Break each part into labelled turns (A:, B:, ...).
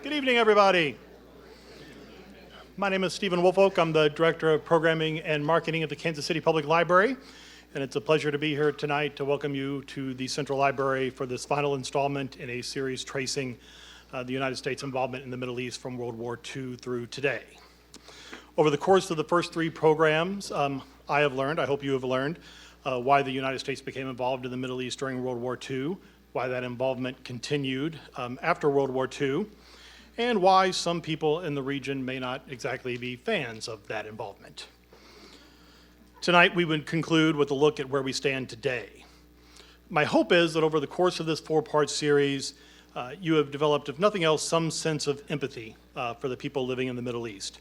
A: Good evening, everybody. My name is Stephen Woolfolk. I'm the Director of Programming and Marketing at the Kansas City Public Library, and it's a pleasure to be here tonight to welcome you to the Central Library for this final installment in a series tracing the United States' involvement in the Middle East from World War II through today. Over the course of the first three programs, I have learned, I hope you have learned, why the United States became involved in the Middle East during World War II, why that involvement continued after World War II, and why some people in the region may not exactly be fans of that involvement. Tonight, we would conclude with a look at where we stand today. My hope is that over the course of this four-part series, you have developed, if nothing else, some sense of empathy for the people living in the Middle East.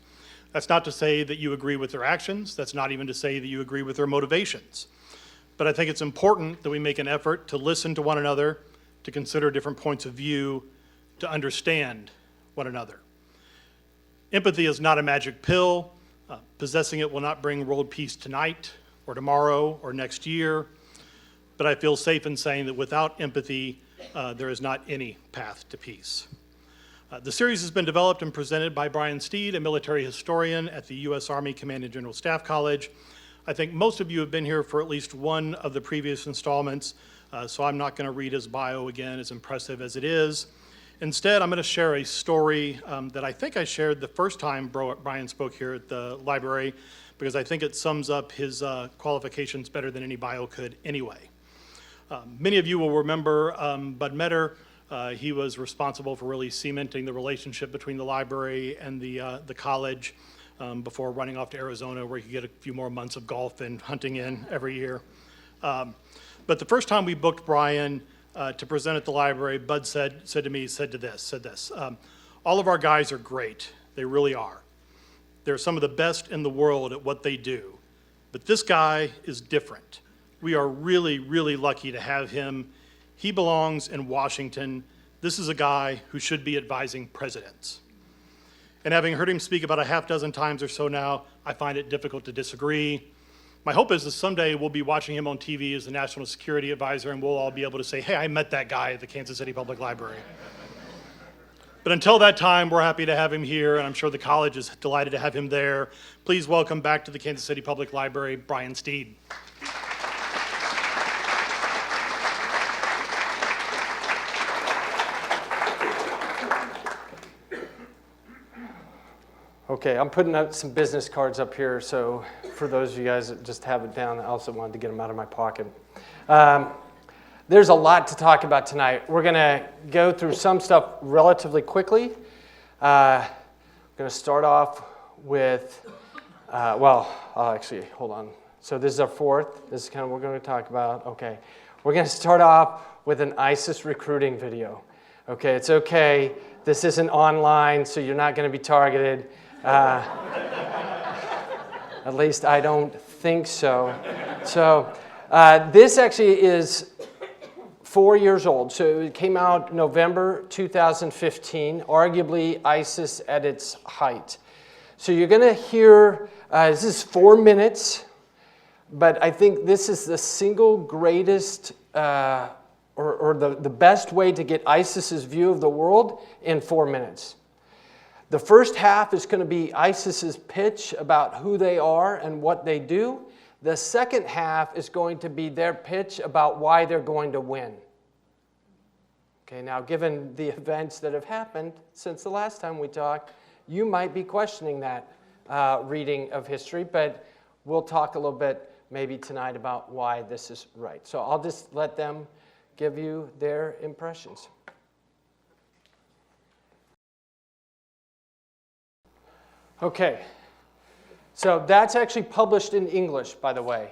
A: That's not to say that you agree with their actions. That's not even to say that you agree with their motivations. But I think it's important that we make an effort to listen to one another, to consider different points of view, to understand one another. Empathy is not a magic pill. Possessing it will not bring world peace tonight or tomorrow or next year. But I feel safe in saying that without empathy, there is not any path to peace. The series has been developed and presented by Brian Steed, a military historian at the U.S. Army Command and General Staff College. I think most of you have been here for at least one of the previous installments, so I'm not going to read his bio again, as impressive as it is. Instead, I'm going to share a story that I think I shared the first time Brian spoke here at the library, because I think it sums up his qualifications better than any bio could anyway. Many of you will remember Bud Metter. He was responsible for really cementing the relationship between the library and the college before running off to Arizona, where he could get a few more months of golf and hunting in every year. But the first time we booked Brian to present at the library, Bud said this, all of our guys are great. They really are. They're some of the best in the world at what they do. But this guy is different. We are really, really lucky to have him. He belongs in Washington. This is a guy who should be advising presidents. And having heard him speak about a half dozen times or so now, I find it difficult to disagree. My hope is that someday we'll be watching him on TV as the National Security Advisor, and we'll all be able to say, hey, I met that guy at the Kansas City Public Library. But until that time, we're happy to have him here, and I'm sure the college is delighted to have him there. Please welcome back to the Kansas City Public Library, Brian Steed.
B: Okay, I'm putting out some business cards up here, so for those of you guys that just have it down, I also wanted to get them out of my pocket. There's a lot to talk about tonight. We're going to go through some stuff relatively quickly. We're going to start off with, actually, hold on. So this is our fourth. This is kind of what we're going to talk about. Okay, we're going to start off with an ISIS recruiting video. Okay, it's okay. This isn't online, so you're not going to be targeted. At least I don't think so. So this actually is 4 years old. So it came out November 2015, arguably ISIS at its height. So you're going to hear, this is 4 minutes, but I think this is the single greatest or the best way to get ISIS's view of the world in 4 minutes. The first half is going to be ISIS's pitch about who they are and what they do. The second half is going to be their pitch about why they're going to win. Okay, now given the events that have happened since the last time we talked, you might be questioning that reading of history, but we'll talk a little bit maybe tonight about why this is right. So I'll just let them give you their impressions. Okay, so that's actually published in English, by the way.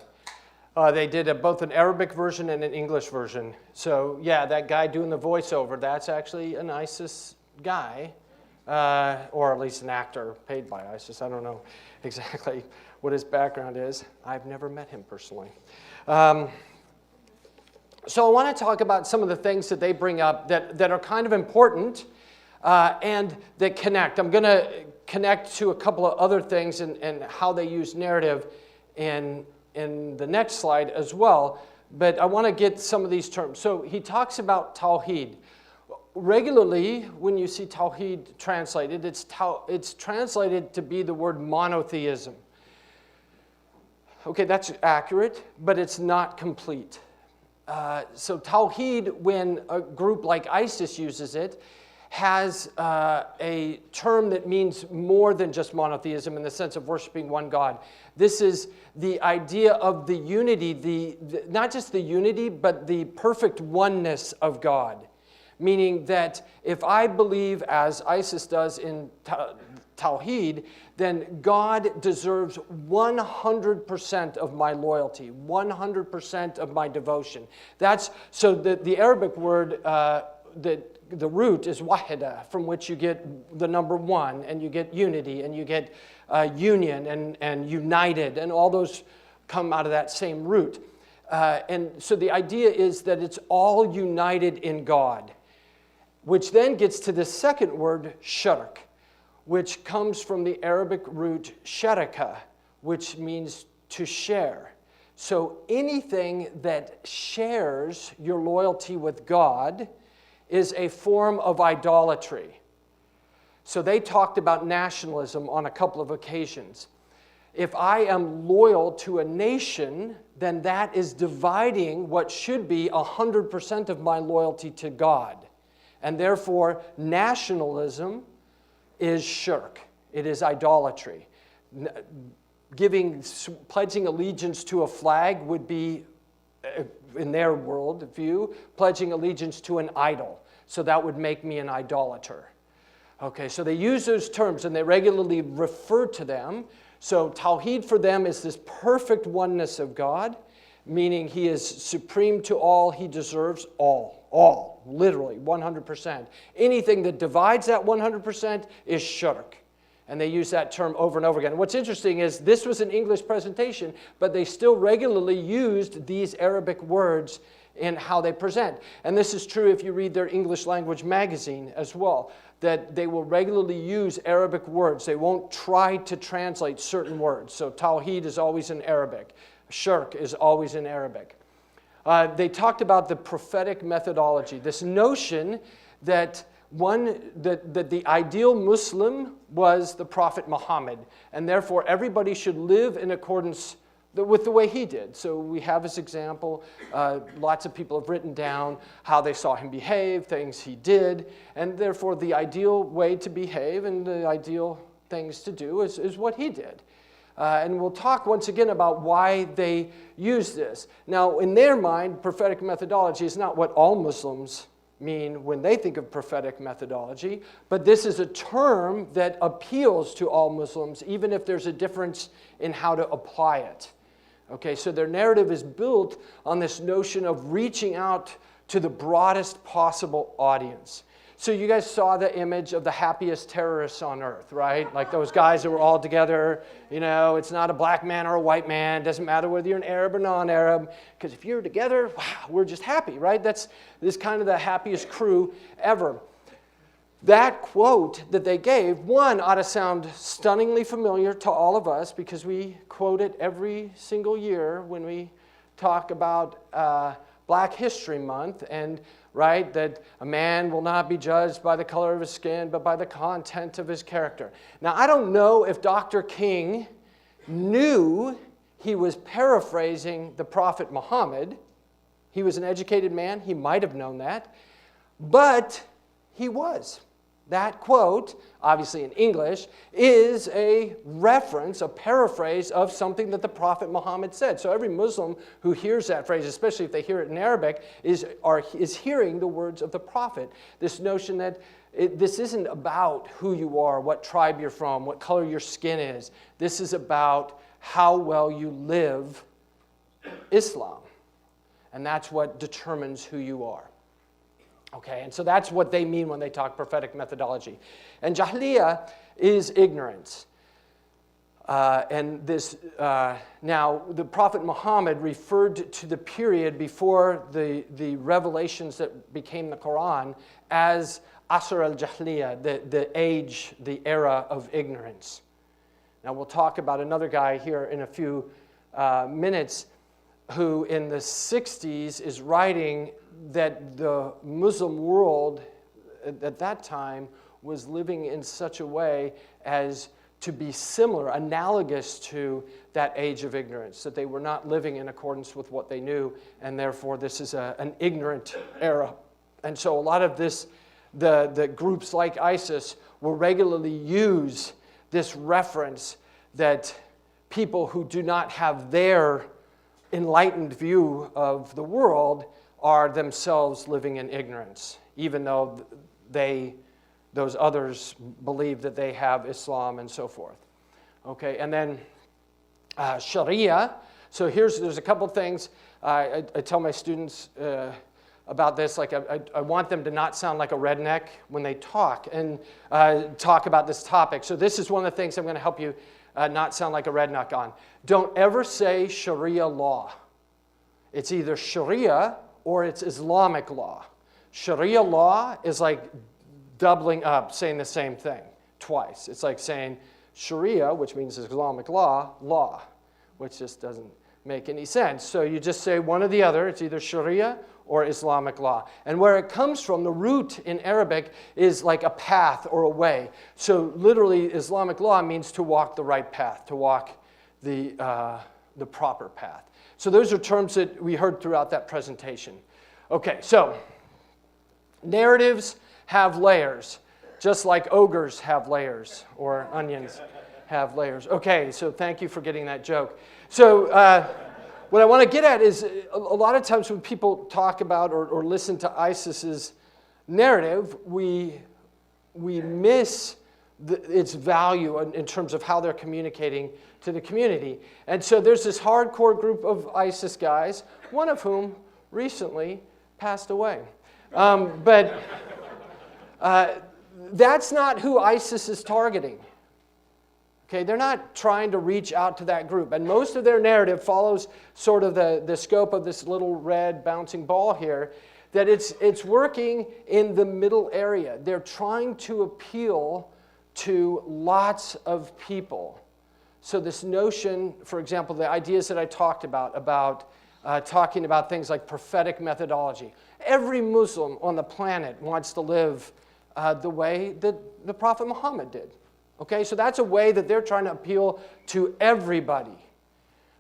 B: They did both an Arabic version and an English version. So yeah, that guy doing the voiceover, that's actually an ISIS guy, or at least an actor paid by ISIS. I don't know exactly what his background is. I've never met him personally. So I want to talk about some of the things that they bring up that are kind of important and that connect. I'm going to connect to a couple of other things and how they use narrative in the next slide as well. But I want to get some of these terms. So he talks about Tawheed. regularly, when you see Tawheed translated, it's translated to be the word monotheism. Okay, that's accurate, but it's not complete. So Tawheed, when a group like ISIS uses it, has a term that means more than just monotheism in the sense of worshiping one God. This is the idea of the unity, not just the unity, but the perfect oneness of God. Meaning that if I believe, as ISIS does in Tawheed, then God deserves 100% of my loyalty, 100% of my devotion. So the Arabic word, the root is wahida, from which you get the number one, and you get unity, and you get union and united, and all those come out of that same root. And so the idea is that it's all united in God, which then gets to the second word, shirk, which comes from the Arabic root sharaka, which means to share. So anything that shares your loyalty with God is a form of idolatry. So they talked about nationalism on a couple of occasions. If I am loyal to a nation, then that is dividing what should be 100% of my loyalty to God. And therefore, nationalism is shirk. It is idolatry. Pledging allegiance to a flag would be, in their world view, pledging allegiance to an idol. So that would make me an idolater. Okay, so they use those terms and they regularly refer to them. So Tawheed for them is this perfect oneness of God, meaning he is supreme to all, he deserves all, literally 100%. Anything that divides that 100% is shirk. And they use that term over and over again. What's interesting is this was an English presentation, but they still regularly used these Arabic words in how they present. And this is true if you read their English language magazine as well, that they will regularly use Arabic words. They won't try to translate certain words. So Tawheed is always in Arabic. Shirk is always in Arabic. They talked about the prophetic methodology, this notion that that the ideal Muslim was the Prophet Muhammad, and therefore everybody should live in accordance with the way he did. So we have his example. Lots of people have written down how they saw him behave, things he did, and therefore the ideal way to behave and the ideal things to do is what he did. And we'll talk once again about why they use this. Now, in their mind, prophetic methodology is not what all Muslims mean when they think of prophetic methodology, but this is a term that appeals to all Muslims, even if there's a difference in how to apply it. Okay, so their narrative is built on this notion of reaching out to the broadest possible audience. So you guys saw the image of the happiest terrorists on earth, right? Like those guys that were all together. You know, it's not a black man or a white man. It doesn't matter whether you're an Arab or non-Arab. Because if you're together, wow, we're just happy, right? This kind of the happiest crew ever. That quote that they gave, one, ought to sound stunningly familiar to all of us because we quote it every single year when we talk about Black History Month, and right, that a man will not be judged by the color of his skin, but by the content of his character. Now, I don't know if Dr. King knew he was paraphrasing the Prophet Muhammad. He was an educated man. He might have known that. But he was. That quote, obviously in English, is a reference, a paraphrase of something that the Prophet Muhammad said. So every Muslim who hears that phrase, especially if they hear it in Arabic, is hearing the words of the Prophet. This notion that this isn't about who you are, what tribe you're from, what color your skin is. This is about how well you live Islam. And that's what determines who you are. Okay, and so that's what they mean when they talk prophetic methodology. And Jahiliyyah is ignorance. Now, the Prophet Muhammad referred to the period before the revelations that became the Quran as Asr al-Jahiliyyah, the age, the era of ignorance. Now, we'll talk about another guy here in a few minutes who in the 60s is writing that the Muslim world at that time was living in such a way as to be similar, analogous to that age of ignorance, that they were not living in accordance with what they knew, and therefore this is an ignorant era. And so a lot of this, the groups like ISIS will regularly use this reference that people who do not have their enlightened view of the world are themselves living in ignorance, even though those others believe that they have Islam and so forth. Okay, and then Sharia. So there's a couple things I tell my students about this. Like I want them to not sound like a redneck when they talk and talk about this topic. So this is one of the things I'm going to help you not sound like a redneck on. Don't ever say Sharia law. It's either Sharia or it's Islamic law. Sharia law is like doubling up, saying the same thing twice. It's like saying Sharia, which means Islamic law, which just doesn't make any sense. So you just say one or the other. It's either Sharia or Islamic law. And where it comes from, the root in Arabic is like a path or a way. So literally, Islamic law means to walk the right path, to walk the proper path. So those are terms that we heard throughout that presentation. Okay, so narratives have layers, just like ogres have layers, or onions have layers. Okay, so thank you for getting that joke. So what I want to get at is a lot of times when people talk about or listen to ISIS's narrative, we miss its value in terms of how they're communicating to the community. And so there's this hardcore group of ISIS guys, one of whom recently passed away. But that's not who ISIS is targeting. Okay, they're not trying to reach out to that group. And most of their narrative follows sort of the scope of this little red bouncing ball here, that it's working in the middle area. They're trying to appeal to lots of people. So this notion, for example, the ideas that I talked about talking about things like prophetic methodology. Every Muslim on the planet wants to live the way that the Prophet Muhammad did. Okay, so that's a way that they're trying to appeal to everybody.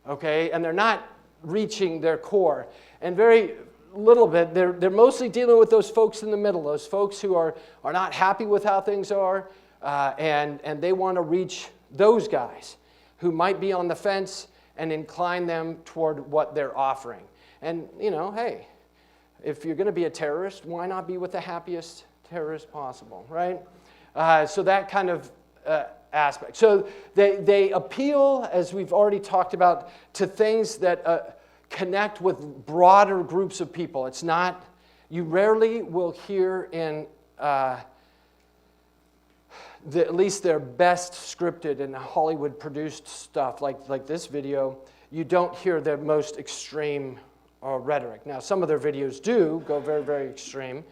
B: Okay, and they're not reaching their core. And very little bit, they're mostly dealing with those folks in the middle, those folks who are not happy with how things are, and they want to reach those guys who might be on the fence and incline them toward what they're offering. And, hey, if you're going to be a terrorist, why not be with the happiest terrorist possible, right? So that kind of aspect. So they appeal, as we've already talked about, to things that connect with broader groups of people. It's not, you rarely will hear in at least their best scripted and Hollywood produced stuff like this video, you don't hear their most extreme rhetoric. Now, some of their videos do go very, very extreme.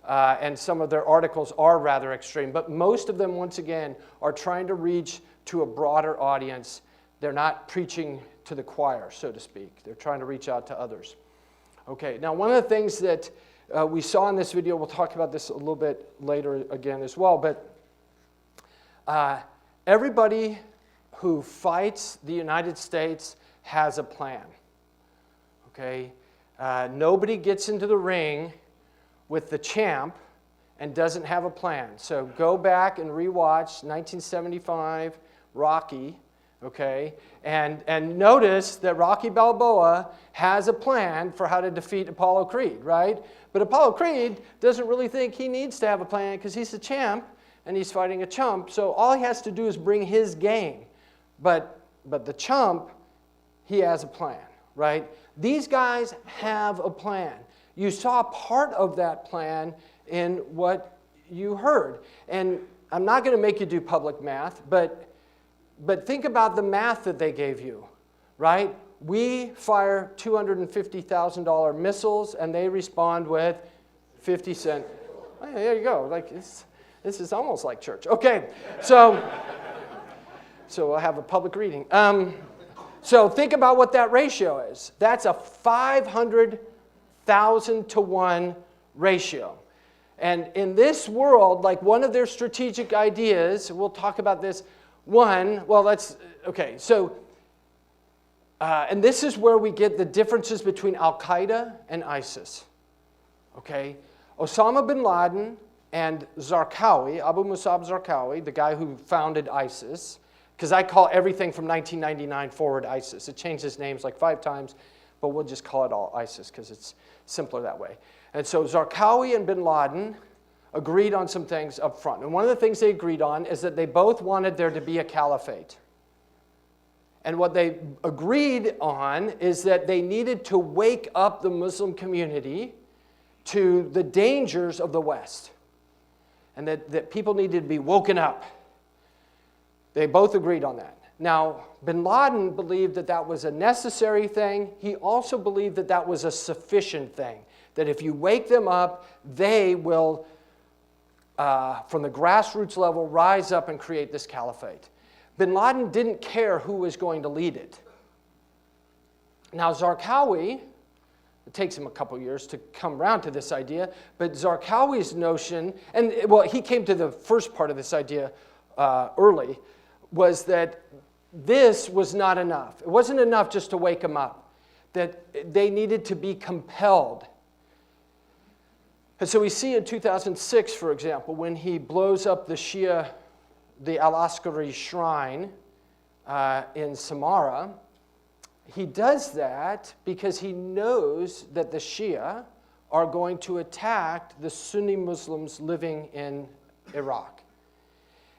B: And some of their articles are rather extreme. But most of them, once again, are trying to reach to a broader audience. They're not preaching to the choir, so to speak. They're trying to reach out to others. Okay, now one of the things that we saw in this video, we'll talk about this a little bit later again as well, but everybody who fights the United States has a plan. Okay, nobody gets into the ring with the champ and doesn't have a plan. So go back and rewatch 1975 Rocky, okay? And notice that Rocky Balboa has a plan for how to defeat Apollo Creed, right? But Apollo Creed doesn't really think he needs to have a plan because he's the champ and he's fighting a chump. So all he has to do is bring his game. But the chump, he has a plan, right? These guys have a plan. You saw part of that plan in what you heard. And I'm not going to make you do public math, but think about the math that they gave you, right? We fire $250,000 missiles, and they respond with 50 cent. Oh, there you go. Like this is almost like church. Okay, so we'll have a public reading. So think about what that ratio is. That's a 500,000 to 1 ratio. And in this world, like one of their strategic ideas, we'll talk about this, and this is where we get the differences between Al-Qaeda and ISIS. Okay? Osama bin Laden and Zarqawi, Abu Musab Zarqawi, the guy who founded ISIS, because I call everything from 1999 forward ISIS. It changes names like 5 times, but we'll just call it all ISIS because it's simpler that way. And so Zarqawi and bin Laden agreed on some things up front. And one of the things they agreed on is that they both wanted there to be a caliphate. And what they agreed on is that they needed to wake up the Muslim community to the dangers of the West. And that people needed to be woken up. They both agreed on that. Now, bin Laden believed that that was a necessary thing. He also believed that that was a sufficient thing. That if you wake them up, they will, from the grassroots level, rise up and create this caliphate. Bin Laden didn't care who was going to lead it. Now, Zarqawi, it takes him a couple years to come around to this idea, but Zarqawi's notion, and well, he came to the first part of this idea early, was that this was not enough. It wasn't enough just to wake them up, that they needed to be compelled. And so we see in 2006, for example, when he blows up the Shia, the Al-Askari shrine in Samarra, he does that because he knows that the Shia are going to attack the Sunni Muslims living in Iraq.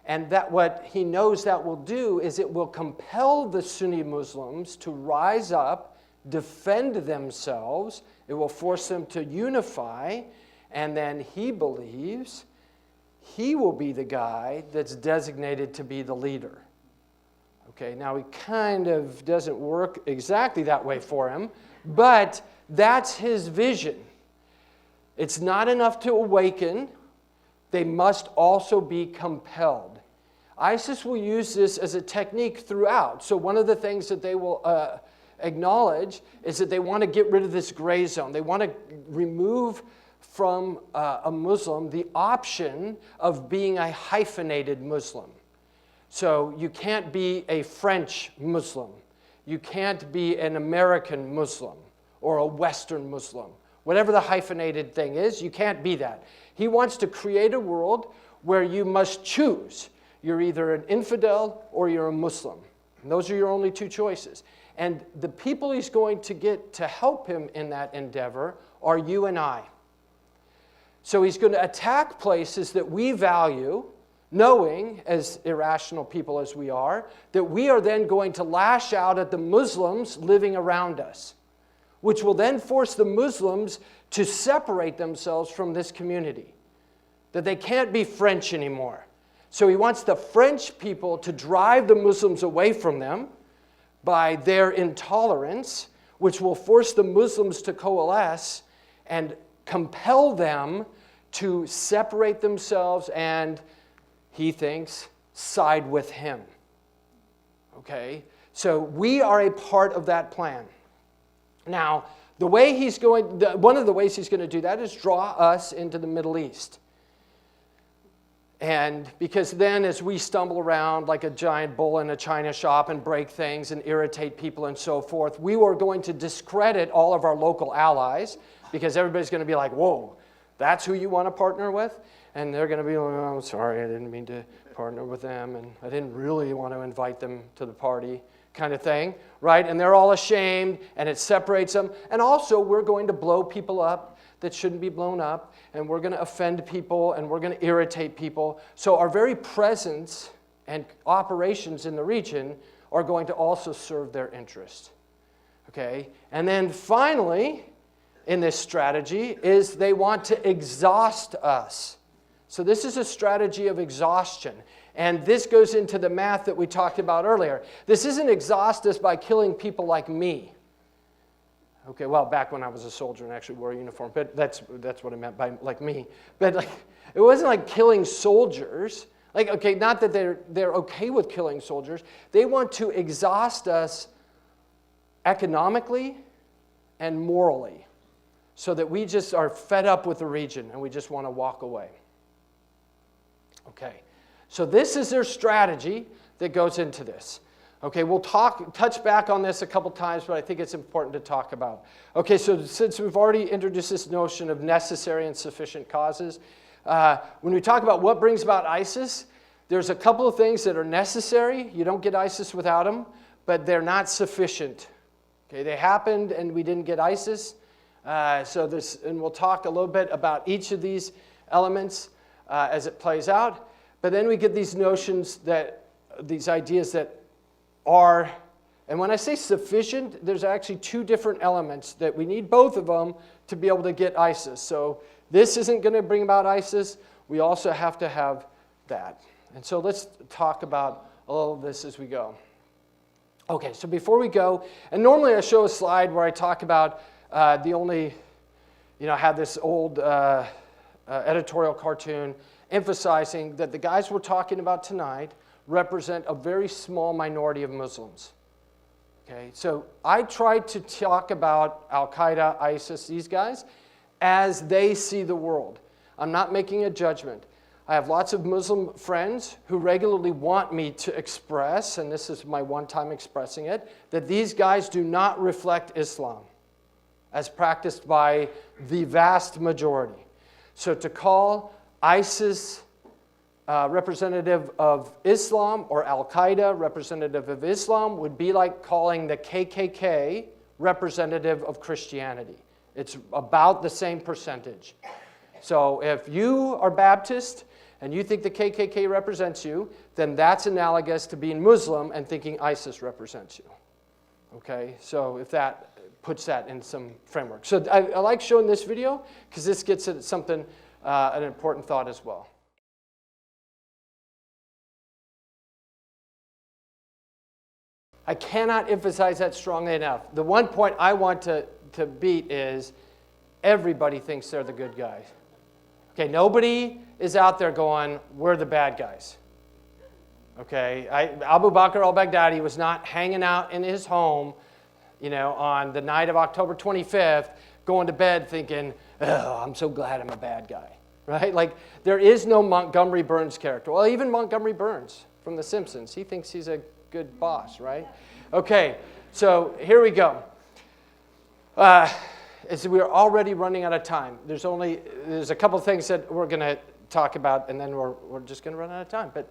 B: And that what he knows that will do is it will compel the Sunni Muslims to rise up, defend themselves. It will force them to unify. And then he believes he will be the guy that's designated to be the leader. Okay, now he kind of doesn't work exactly that way for him, but that's his vision. It's not enough to awaken. They must also be compelled. ISIS will use this as a technique throughout. So one of the things that they will acknowledge is that they want to get rid of this gray zone. They want to remove from a Muslim the option of being a hyphenated Muslim. So you can't be a French Muslim. You can't be an American Muslim or a Western Muslim. Whatever the hyphenated thing is, you can't be that. He wants to create a world where you must choose. You're either an infidel or you're a Muslim. And those are your only 2 choices. And the people he's going to get to help him in that endeavor are you and I. So he's going to attack places that we value, knowing, as irrational people as we are, that we are then going to lash out at the Muslims living around us, which will then force the Muslims to separate themselves from this community, that they can't be French anymore. So he wants the French people to drive the Muslims away from them by their intolerance, which will force the Muslims to coalesce and compel them to separate themselves and, he thinks, side with him. Okay? So we are a part of that plan. Now, one of the ways he's going to do that is draw us into the Middle East. And because then as we stumble around like a giant bull in a china shop and break things and irritate people and so forth, we are going to discredit all of our local allies because everybody's going to be like, whoa, that's who you want to partner with? And they're going to be like, oh, I'm sorry, I didn't mean to partner with them, and I didn't really want to invite them to the party, kind of thing, right? And they're all ashamed, and it separates them. And also, we're going to blow people up that shouldn't be blown up, and we're going to offend people, and we're going to irritate people. So our very presence and operations in the region are going to also serve their interest. Okay? And then finally, in this strategy, is they want to exhaust us. So this is a strategy of exhaustion. And this goes into the math that we talked about earlier. This isn't exhaust us by killing people like me. Okay, well, back when I was a soldier and actually wore a uniform, but that's what I meant by like me. But like, it wasn't like killing soldiers. Like, okay, not that they're okay with killing soldiers. They want to exhaust us economically and morally. so that we just are fed up with the region and we just want to walk away. Okay, so this is their strategy that goes into this. Okay, we'll touch back on this a couple times, but I think it's important to talk about. Okay, so since we've already introduced this notion of necessary and sufficient causes, when we talk about what brings about ISIS, there's a couple of things that are necessary. You don't get ISIS without them, but they're not sufficient. Okay, they happened and we didn't get ISIS. And we'll talk a little bit about each of these elements as it plays out. But then we get these notions these ideas that are, and when I say sufficient, there's actually two different elements that we need both of them to be able to get ISIS. So this isn't going to bring about ISIS. We also have to have that. And so let's talk about all of this as we go. Okay, so before we go, and normally I show a slide where I talk about I have this old editorial cartoon emphasizing that the guys we're talking about tonight represent a very small minority of Muslims. Okay, so I tried to talk about Al-Qaeda, ISIS, these guys, as they see the world. I'm not making a judgment. I have lots of Muslim friends who regularly want me to express, and this is my one time expressing it, that these guys do not reflect Islam as practiced by the vast majority. So to call ISIS representative of Islam or Al-Qaeda representative of Islam would be like calling the KKK representative of Christianity. It's about the same percentage. So if you are Baptist and you think the KKK represents you, then that's analogous to being Muslim and thinking ISIS represents you. Okay, so if that puts that in some framework. So I like showing this video because this gets at something, an important thought as well. I cannot emphasize that strongly enough. The one point I want to beat is everybody thinks they're the good guys. Okay, nobody is out there going, we're the bad guys. Okay, Abu Bakr al-Baghdadi was not hanging out in his home, on the night of October 25th, going to bed thinking, oh, I'm so glad I'm a bad guy, right? Like, there is no Montgomery Burns character. Well, even Montgomery Burns from The Simpsons, he thinks he's a good boss, right? Okay, so here we go. We're already running out of time. There's a couple of things that we're going to talk about, and then we're just going to run out of time, but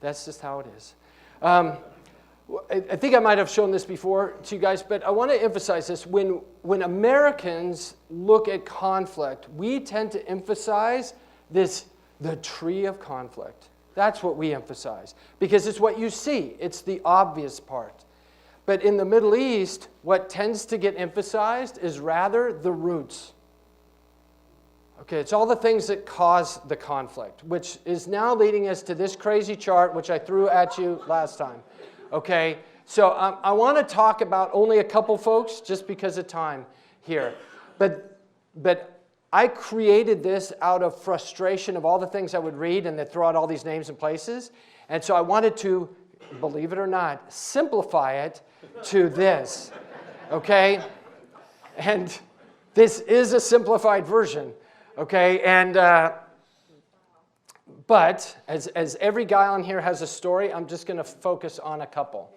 B: that's just how it is. I think I might have shown this before to you guys, but I want to emphasize this. When Americans look at conflict, we tend to emphasize the tree of conflict. That's what we emphasize because it's what you see. It's the obvious part. But in the Middle East, what tends to get emphasized is rather the roots. Okay, it's all the things that cause the conflict, which is now leading us to this crazy chart, which I threw at you last time. Okay, so I want to talk about only a couple folks just because of time here. But I created this out of frustration of all the things I would read and then throw out all these names and places. And so I wanted to, believe it or not, simplify it to this. Okay? And this is a simplified version. Okay? And but as every guy on here has a story, I'm just going to focus on a couple.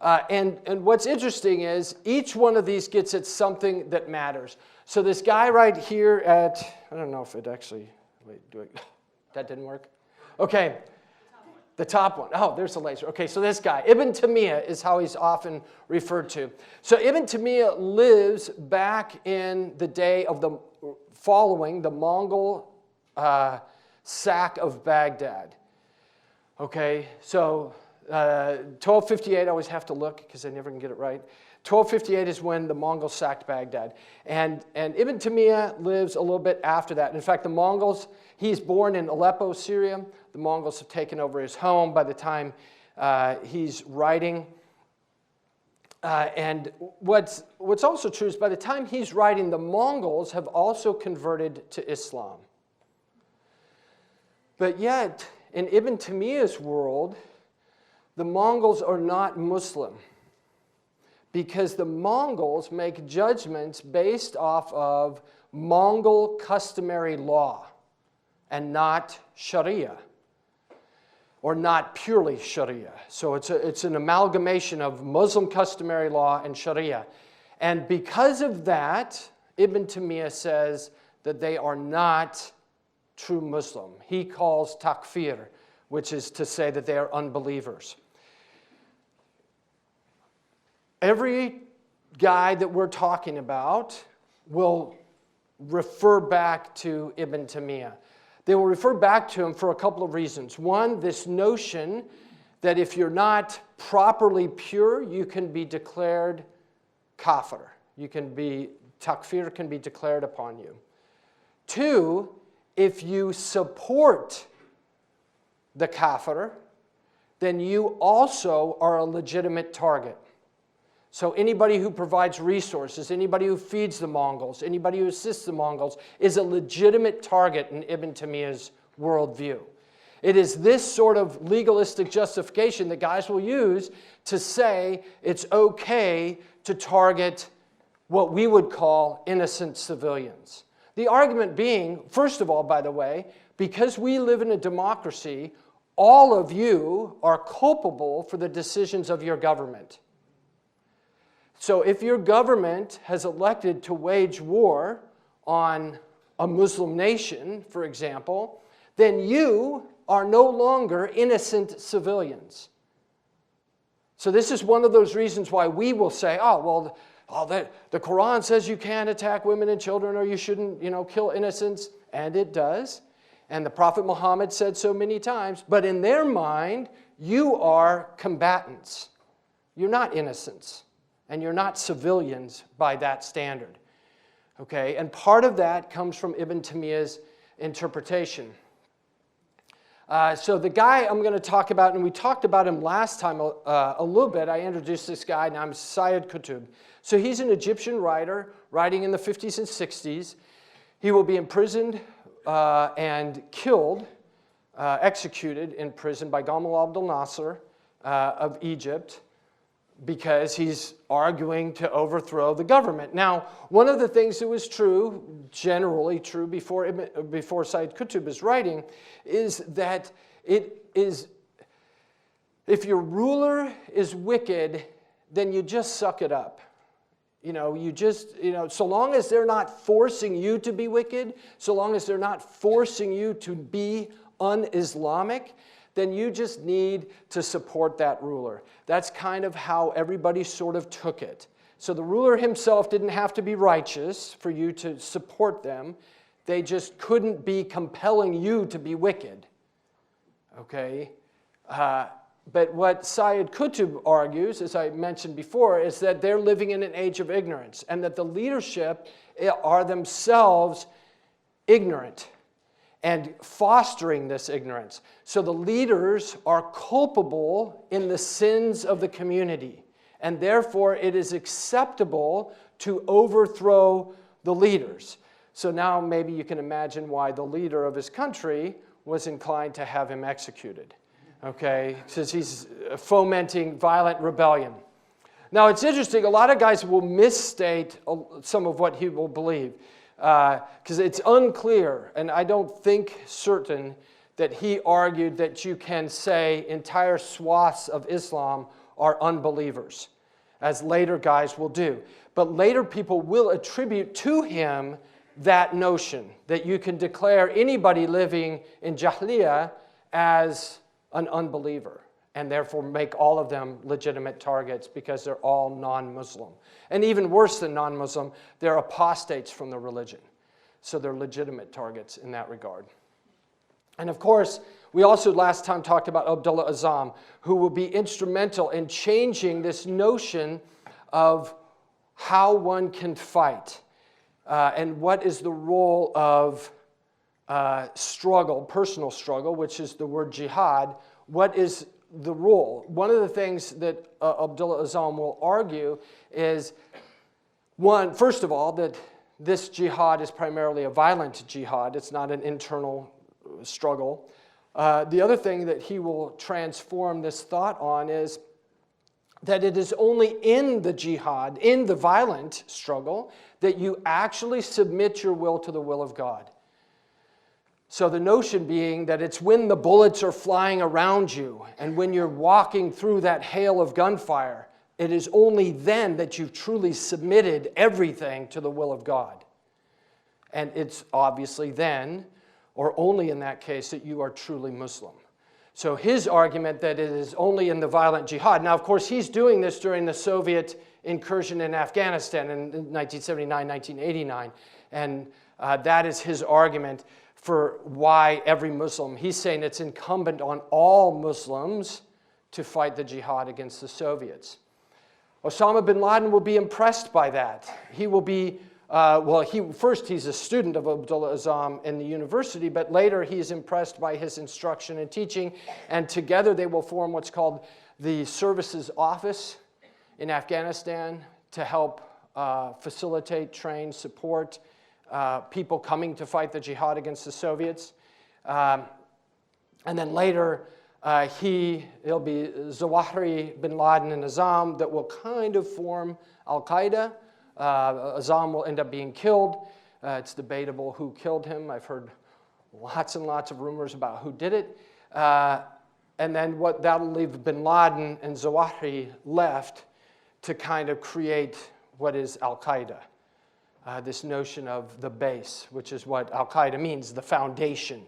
B: And what's interesting is each one of these gets at something that matters. So this guy right here I don't know if it actually, that didn't work? Okay, the top one. Oh, there's the laser. Okay, so this guy, Ibn Taymiyyah is how he's often referred to. So Ibn Taymiyyah lives back in the day of following the Mongol sack of Baghdad. Okay, so 1258, I always have to look because I never can get it right. 1258 is when the Mongols sacked Baghdad. And Ibn Taymiyyah lives a little bit after that. In fact, the Mongols, he's born in Aleppo, Syria. The Mongols have taken over his home by the time he's writing. And what's also true is by the time he's writing, the Mongols have also converted to Islam. But yet, in Ibn Taymiyyah's world, the Mongols are not Muslim because the Mongols make judgments based off of Mongol customary law and not Sharia, or not purely Sharia. So it's an amalgamation of Muslim customary law and Sharia. And because of that, Ibn Taymiyyah says that they are not true Muslim. He calls takfir, which is to say that they are unbelievers. Every guy that we're talking about will refer back to Ibn Taymiyyah. They will refer back to him for a couple of reasons. One, this notion that if you're not properly pure, you can be declared kafir. Takfir can be declared upon you. Two, if you support the kafir, then you also are a legitimate target. So anybody who provides resources, anybody who feeds the Mongols, anybody who assists the Mongols is a legitimate target in Ibn Taymiyyah's worldview. It is this sort of legalistic justification that guys will use to say it's okay to target what we would call innocent civilians. The argument being, first of all, by the way, because we live in a democracy, all of you are culpable for the decisions of your government. So if your government has elected to wage war on a Muslim nation, for example, then you are no longer innocent civilians. So this is one of those reasons why we will say, the Quran says you can't attack women and children, or you shouldn't, kill innocents, and it does. And the Prophet Muhammad said so many times, but in their mind, you are combatants. You're not innocents. And you're not civilians by that standard. Okay? And part of that comes from Ibn Taymiyyah's interpretation. So the guy I'm going to talk about, and we talked about him last time a little bit. I introduced this guy, and I'm Sayyid Qutb. So he's an Egyptian writer, writing in the 50s and 60s. He will be imprisoned and killed, executed in prison by Gamal Abdel Nasser of Egypt, because he's arguing to overthrow the government. Now, one of the things that was true, generally true before Sayyid Qutb is writing, is that if your ruler is wicked, then you just suck it up. So long as they're not forcing you to be wicked, so long as they're not forcing you to be un-Islamic, then you just need to support that ruler. That's kind of how everybody sort of took it. So the ruler himself didn't have to be righteous for you to support them. They just couldn't be compelling you to be wicked. Okay? But what Sayyid Qutb argues, as I mentioned before, is that they're living in an age of ignorance, and that the leadership are themselves ignorant and fostering this ignorance. So the leaders are culpable in the sins of the community, and therefore it is acceptable to overthrow the leaders. So now maybe you can imagine why the leader of his country was inclined to have him executed, okay? Since he's fomenting violent rebellion. Now it's interesting, a lot of guys will misstate some of what he will believe. Because it's unclear, and I don't think certain, that he argued that you can say entire swaths of Islam are unbelievers, as later guys will do. But later people will attribute to him that notion, that you can declare anybody living in Jahiliyyah as an unbeliever, and therefore make all of them legitimate targets because they're all non-Muslim. And even worse than non-Muslim, they're apostates from the religion. So they're legitimate targets in that regard. And of course, we also last time talked about Abdullah Azzam, who will be instrumental in changing this notion of how one can fight and what is the role of struggle, personal struggle, which is the word jihad. What is the role? One of the things that Abdullah Azzam will argue is, first of all, that this jihad is primarily a violent jihad. It's not an internal struggle. The other thing that he will transform this thought on is that it is only in the jihad, in the violent struggle, that you actually submit your will to the will of God. So the notion being that it's when the bullets are flying around you and when you're walking through that hail of gunfire, it is only then that you've truly submitted everything to the will of God. And it's obviously then, or only in that case, that you are truly Muslim. So his argument that it is only in the violent jihad. Now, of course, he's doing this during the Soviet incursion in Afghanistan in 1979, 1989. And that is his argument for why every Muslim, he's saying it's incumbent on all Muslims to fight the jihad against the Soviets. Osama bin Laden will be impressed by that. He will be, first he's a student of Abdullah Azzam in the university, but later he's impressed by his instruction and teaching, and together they will form what's called the Services Office in Afghanistan to help facilitate, train, support people coming to fight the jihad against the Soviets. And then later, it'll be Zawahiri, bin Laden, and Azzam that will kind of form Al-Qaeda. Azzam will end up being killed. It's debatable who killed him. I've heard lots and lots of rumors about who did it. And then that'll leave bin Laden and Zawahiri left to kind of create what is Al-Qaeda. This notion of the base, which is what Al-Qaeda means, the foundation.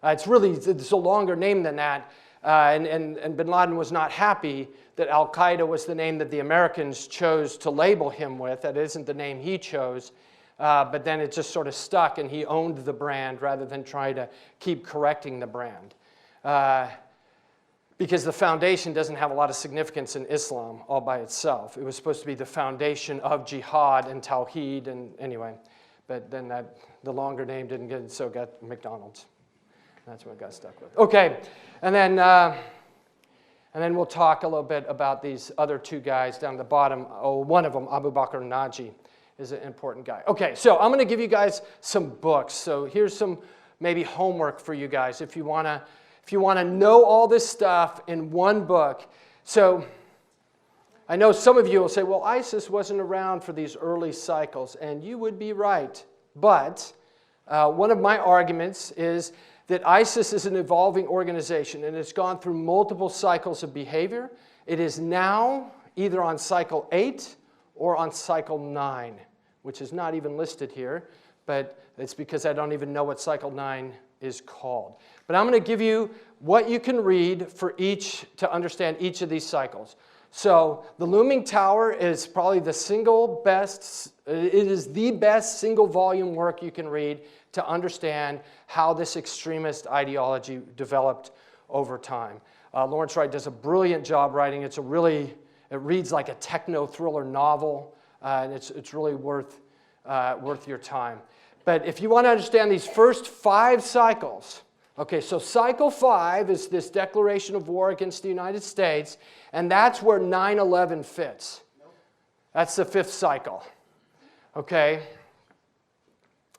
B: It's a longer name than that. And bin Laden was not happy that Al-Qaeda was the name that the Americans chose to label him with. That isn't the name he chose. But then it just sort of stuck, and he owned the brand rather than try to keep correcting the brand. Because the foundation doesn't have a lot of significance in Islam all by itself. It was supposed to be the foundation of jihad and tawheed, and anyway. But then the longer name didn't get it, so it got McDonald's. That's what it got stuck with. Okay, and then we'll talk a little bit about these other two guys down the bottom. One of them, Abu Bakr Naji, is an important guy. Okay, so I'm going to give you guys some books. So here's some maybe homework for you guys if you want to know all this stuff in one book. So I know some of you will say, well, ISIS wasn't around for these early cycles, and you would be right. But one of my arguments is that ISIS is an evolving organization, and it's gone through multiple cycles of behavior. It is now either on cycle 8 or on cycle 9, which is not even listed here, but it's because I don't even know what cycle 9 is called. But I'm going to give you what you can read for each to understand each of these cycles. So the Looming Tower is probably the best single volume work you can read to understand how this extremist ideology developed over time. Lawrence Wright does a brilliant job writing. It reads like a techno-thriller novel, and it's really worth your time. But if you want to understand these first 5 cycles, okay, so cycle 5 is this declaration of war against the United States, and that's where 9/11 fits. That's the 5th cycle, okay?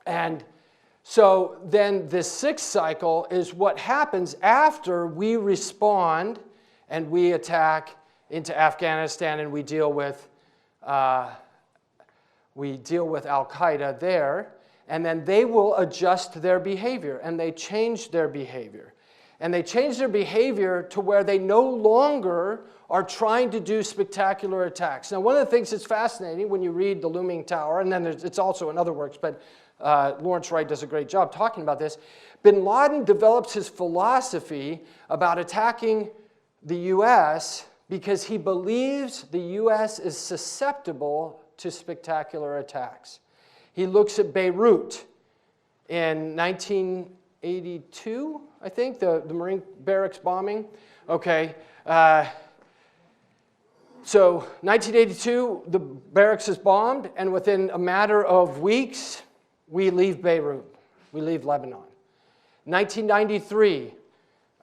B: And so then this 6th cycle is what happens after we respond and we attack into Afghanistan and we deal with Al-Qaeda there. And then they will adjust their behavior, and they change their behavior. And they change their behavior to where they no longer are trying to do spectacular attacks. Now, one of the things that's fascinating when you read The Looming Tower, and then it's also in other works, but Lawrence Wright does a great job talking about this. Bin Laden develops his philosophy about attacking the U.S. because he believes the U.S. is susceptible to spectacular attacks. He looks at Beirut in 1982, I think, the Marine barracks bombing. Okay, so 1982, the barracks is bombed, and within a matter of weeks, we leave Beirut. We leave Lebanon. 1993,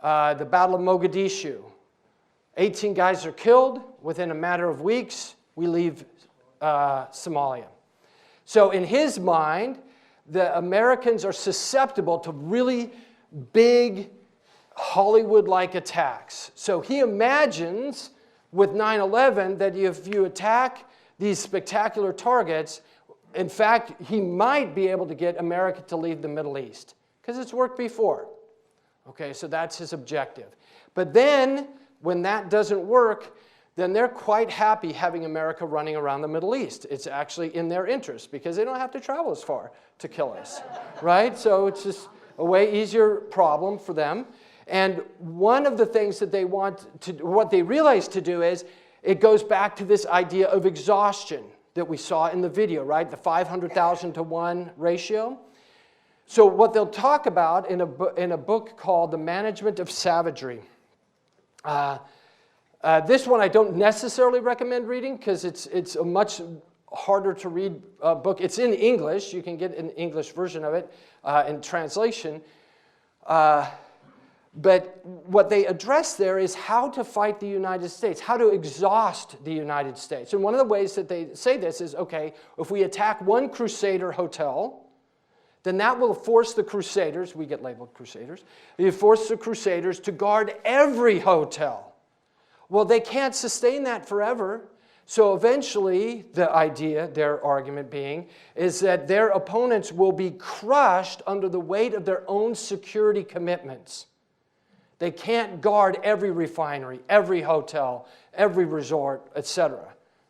B: the Battle of Mogadishu. 18 guys are killed. Within a matter of weeks, we leave Somalia. So in his mind, the Americans are susceptible to really big Hollywood-like attacks. So he imagines with 9/11 that if you attack these spectacular targets, in fact, he might be able to get America to leave the Middle East, because it's worked before. Okay, so that's his objective. But then, when that doesn't work, then they're quite happy having America running around the Middle East. It's actually in their interest, because they don't have to travel as far to kill us, right? So it's just a way easier problem for them. And one of the things that they want to, what they realize to do is, it goes back to this idea of exhaustion that we saw in the video, right? The 500,000 to 1 ratio. So what they'll talk about in a book called The Management of Savagery. This one I don't necessarily recommend reading, because it's a much harder to read book. It's in English. You can get an English version of it in translation. But what they address there is how to fight the United States, how to exhaust the United States. And one of the ways that they say this is, okay, if we attack one Crusader hotel, then that will force the Crusaders, we get labeled Crusaders, you force the Crusaders to guard every hotel. Well, they can't sustain that forever. So eventually, the idea, their argument being, is that their opponents will be crushed under the weight of their own security commitments. They can't guard every refinery, every hotel, every resort, etc.,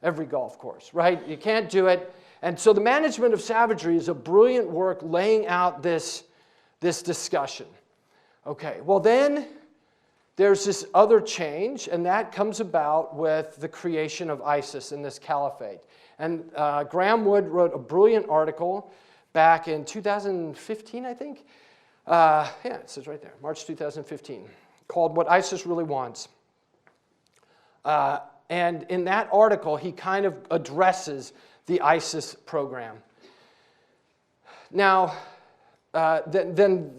B: every golf course, right? You can't do it. And so the Management of Savagery is a brilliant work laying out this discussion. Okay, well then there's this other change, and that comes about with the creation of ISIS in this caliphate. And Graham Wood wrote a brilliant article back in 2015, I think. Yeah, it says right there, March 2015, called What ISIS Really Wants. And in that article, he kind of addresses the ISIS program. Now, then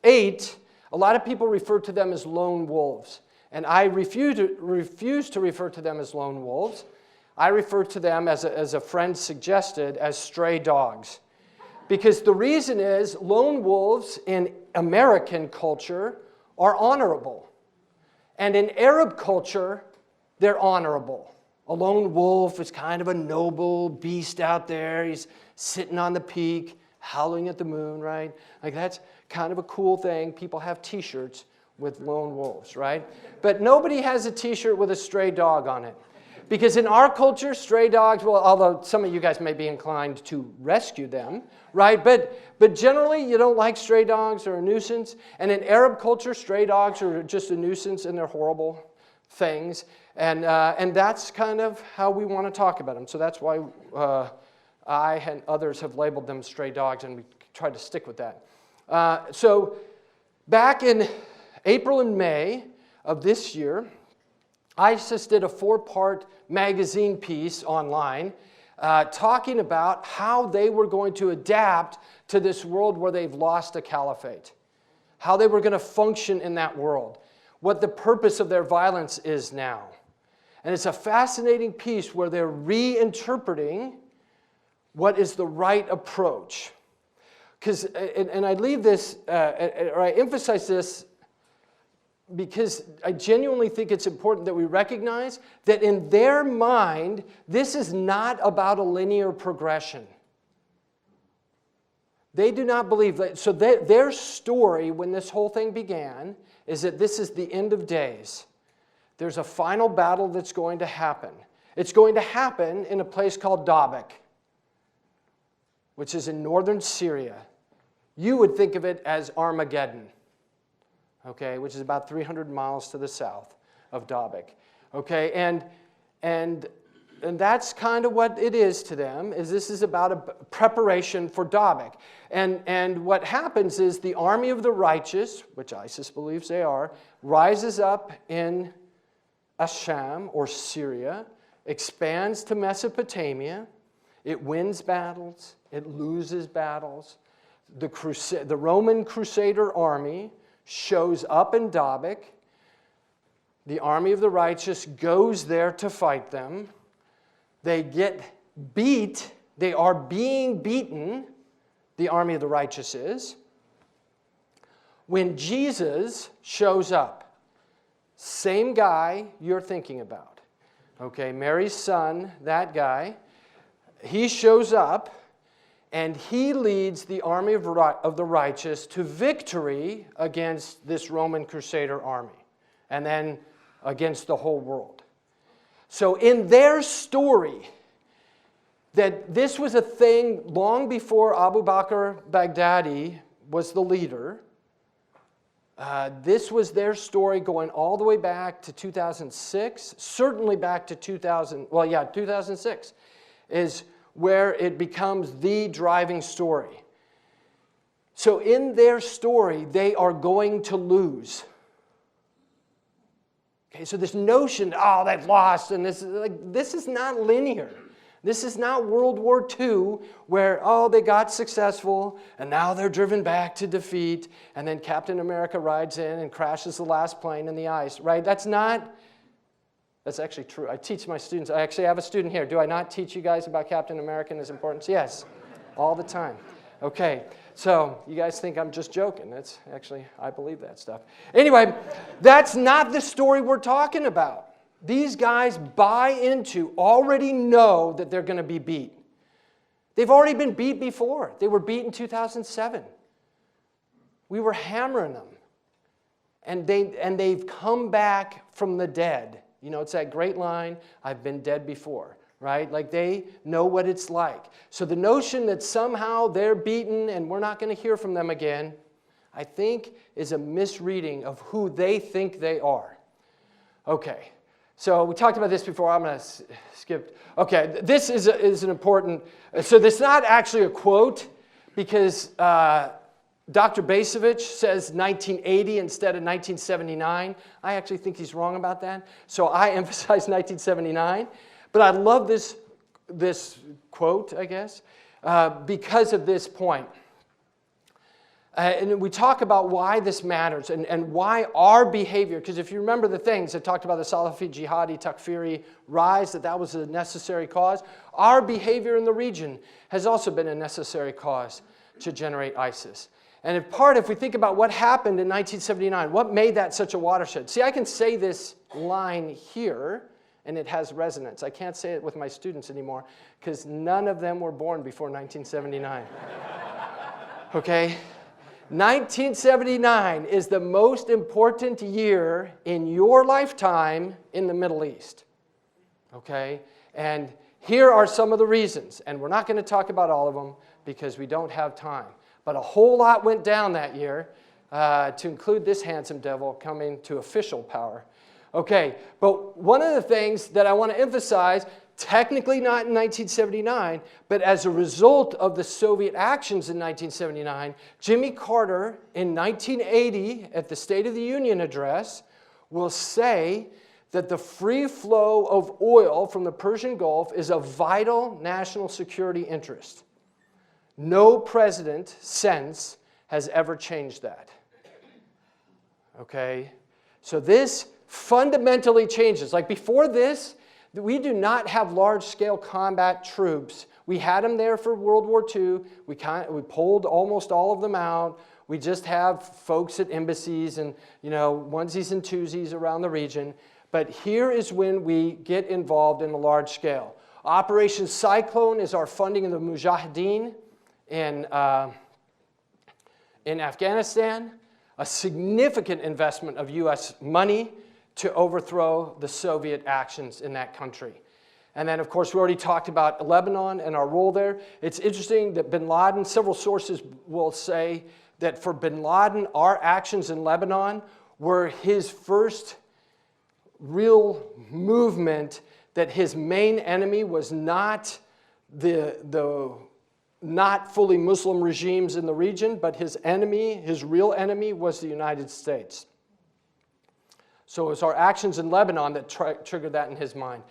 B: 8, a lot of people refer to them as lone wolves. And I refuse to refer to them as lone wolves. I refer to them, as a friend suggested, as stray dogs. Because the reason is, lone wolves in American culture are honorable. And in Arab culture, they're honorable. A lone wolf is kind of a noble beast out there. He's sitting on the peak, howling at the moon, right? Like, that's kind of a cool thing. People have t-shirts with lone wolves, right? But nobody has a t-shirt with a stray dog on it. Because in our culture, stray dogs, well, although some of you guys may be inclined to rescue them, right? But generally, you don't like stray dogs, they're a nuisance. And in Arab culture, stray dogs are just a nuisance and they're horrible things. And that's kind of how we want to talk about them. So that's why I and others have labeled them stray dogs, and we try to stick with that. So back in April and May of this year, ISIS did a 4-part magazine piece online talking about how they were going to adapt to this world where they've lost a caliphate, how they were going to function in that world, what the purpose of their violence is now. And it's a fascinating piece where they're reinterpreting what is the right approach. Because, and I leave this, or I emphasize this, because I genuinely think it's important that we recognize that in their mind, this is not about a linear progression. They do not believe that. So their story, when this whole thing began, is that this is the end of days. There's a final battle that's going to happen. It's going to happen in a place called Dabiq, which is in northern Syria. You would think of it as Armageddon, okay, which is about 300 miles to the south of Dabiq, okay, and that's kind of what it is to them. Is this is about a preparation for Dabiq, and what happens is the army of the righteous, which ISIS believes they are, rises up in Asham or Syria, expands to Mesopotamia. It wins battles. It loses battles. The Roman Crusader army shows up in Dabiq. The army of the righteous goes there to fight them. They get beat. They are being beaten. The army of the righteous is. When Jesus shows up, same guy you're thinking about. Okay, Mary's son, that guy, he shows up and he leads the army of the righteous to victory against this Roman Crusader army and then against the whole world. So in their story, that this was a thing long before Abu Bakr Baghdadi was the leader. This was their story going all the way back to 2006, certainly back to 2006 is where it becomes the driving story. So in their story, they are going to lose. Okay, so this notion, oh, they've lost, and this is not linear. This is not World War II where, oh, they got successful and now they're driven back to defeat and then Captain America rides in and crashes the last plane in the ice, right? That's actually true. I teach my students. I actually have a student here. Do I not teach you guys about Captain America and his importance? Yes, all the time. Okay, so you guys think I'm just joking. That's actually, I believe that stuff. Anyway, that's not the story we're talking about. These guys buy into, already know that they're going to be beat. They've already been beat before. They were beat in 2007. We were hammering them. And they've come back from the dead. You know, it's that great line, I've been dead before, right? Like they know what it's like. So the notion that somehow they're beaten and we're not going to hear from them again, I think is a misreading of who they think they are. Okay. So we talked about this before. I'm going to skip. Okay, this is an important. So this is not actually a quote because Dr. Basevich says 1980 instead of 1979. I actually think he's wrong about that. So I emphasize 1979. But I love this quote, I guess, because of this point. And we talk about why this matters and why our behavior, because if you remember the things I talked about, the Salafi, Jihadi, Takfiri rise, that was a necessary cause. Our behavior in the region has also been a necessary cause to generate ISIS. And if we think about what happened in 1979, what made that such a watershed? See, I can say this line here, and it has resonance. I can't say it with my students anymore, because none of them were born before 1979. Okay? 1979 is the most important year in your lifetime in the Middle East. Okay? And here are some of the reasons. And we're not going to talk about all of them because we don't have time. But a whole lot went down that year to include this handsome devil coming to official power. Okay, but one of the things that I want to emphasize, technically not in 1979, but as a result of the Soviet actions in 1979, Jimmy Carter in 1980 at the State of the Union address will say that the free flow of oil from the Persian Gulf is a vital national security interest. No president since has ever changed that. Okay? So this fundamentally changes. Like before this, we do not have large-scale combat troops. We had them there for World War II. We pulled almost all of them out. We just have folks at embassies and, onesies and twosies around the region. But here is when we get involved in a large scale. Operation Cyclone is our funding of the Mujahideen in Afghanistan, a significant investment of U.S. money to overthrow the Soviet actions in that country. And then, of course, we already talked about Lebanon and our role there. It's interesting that bin Laden, several sources will say that for bin Laden, our actions in Lebanon were his first real movement that his main enemy was not the not fully Muslim regimes in the region, but his real enemy was the United States. So it was our actions in Lebanon that triggered that in his mind.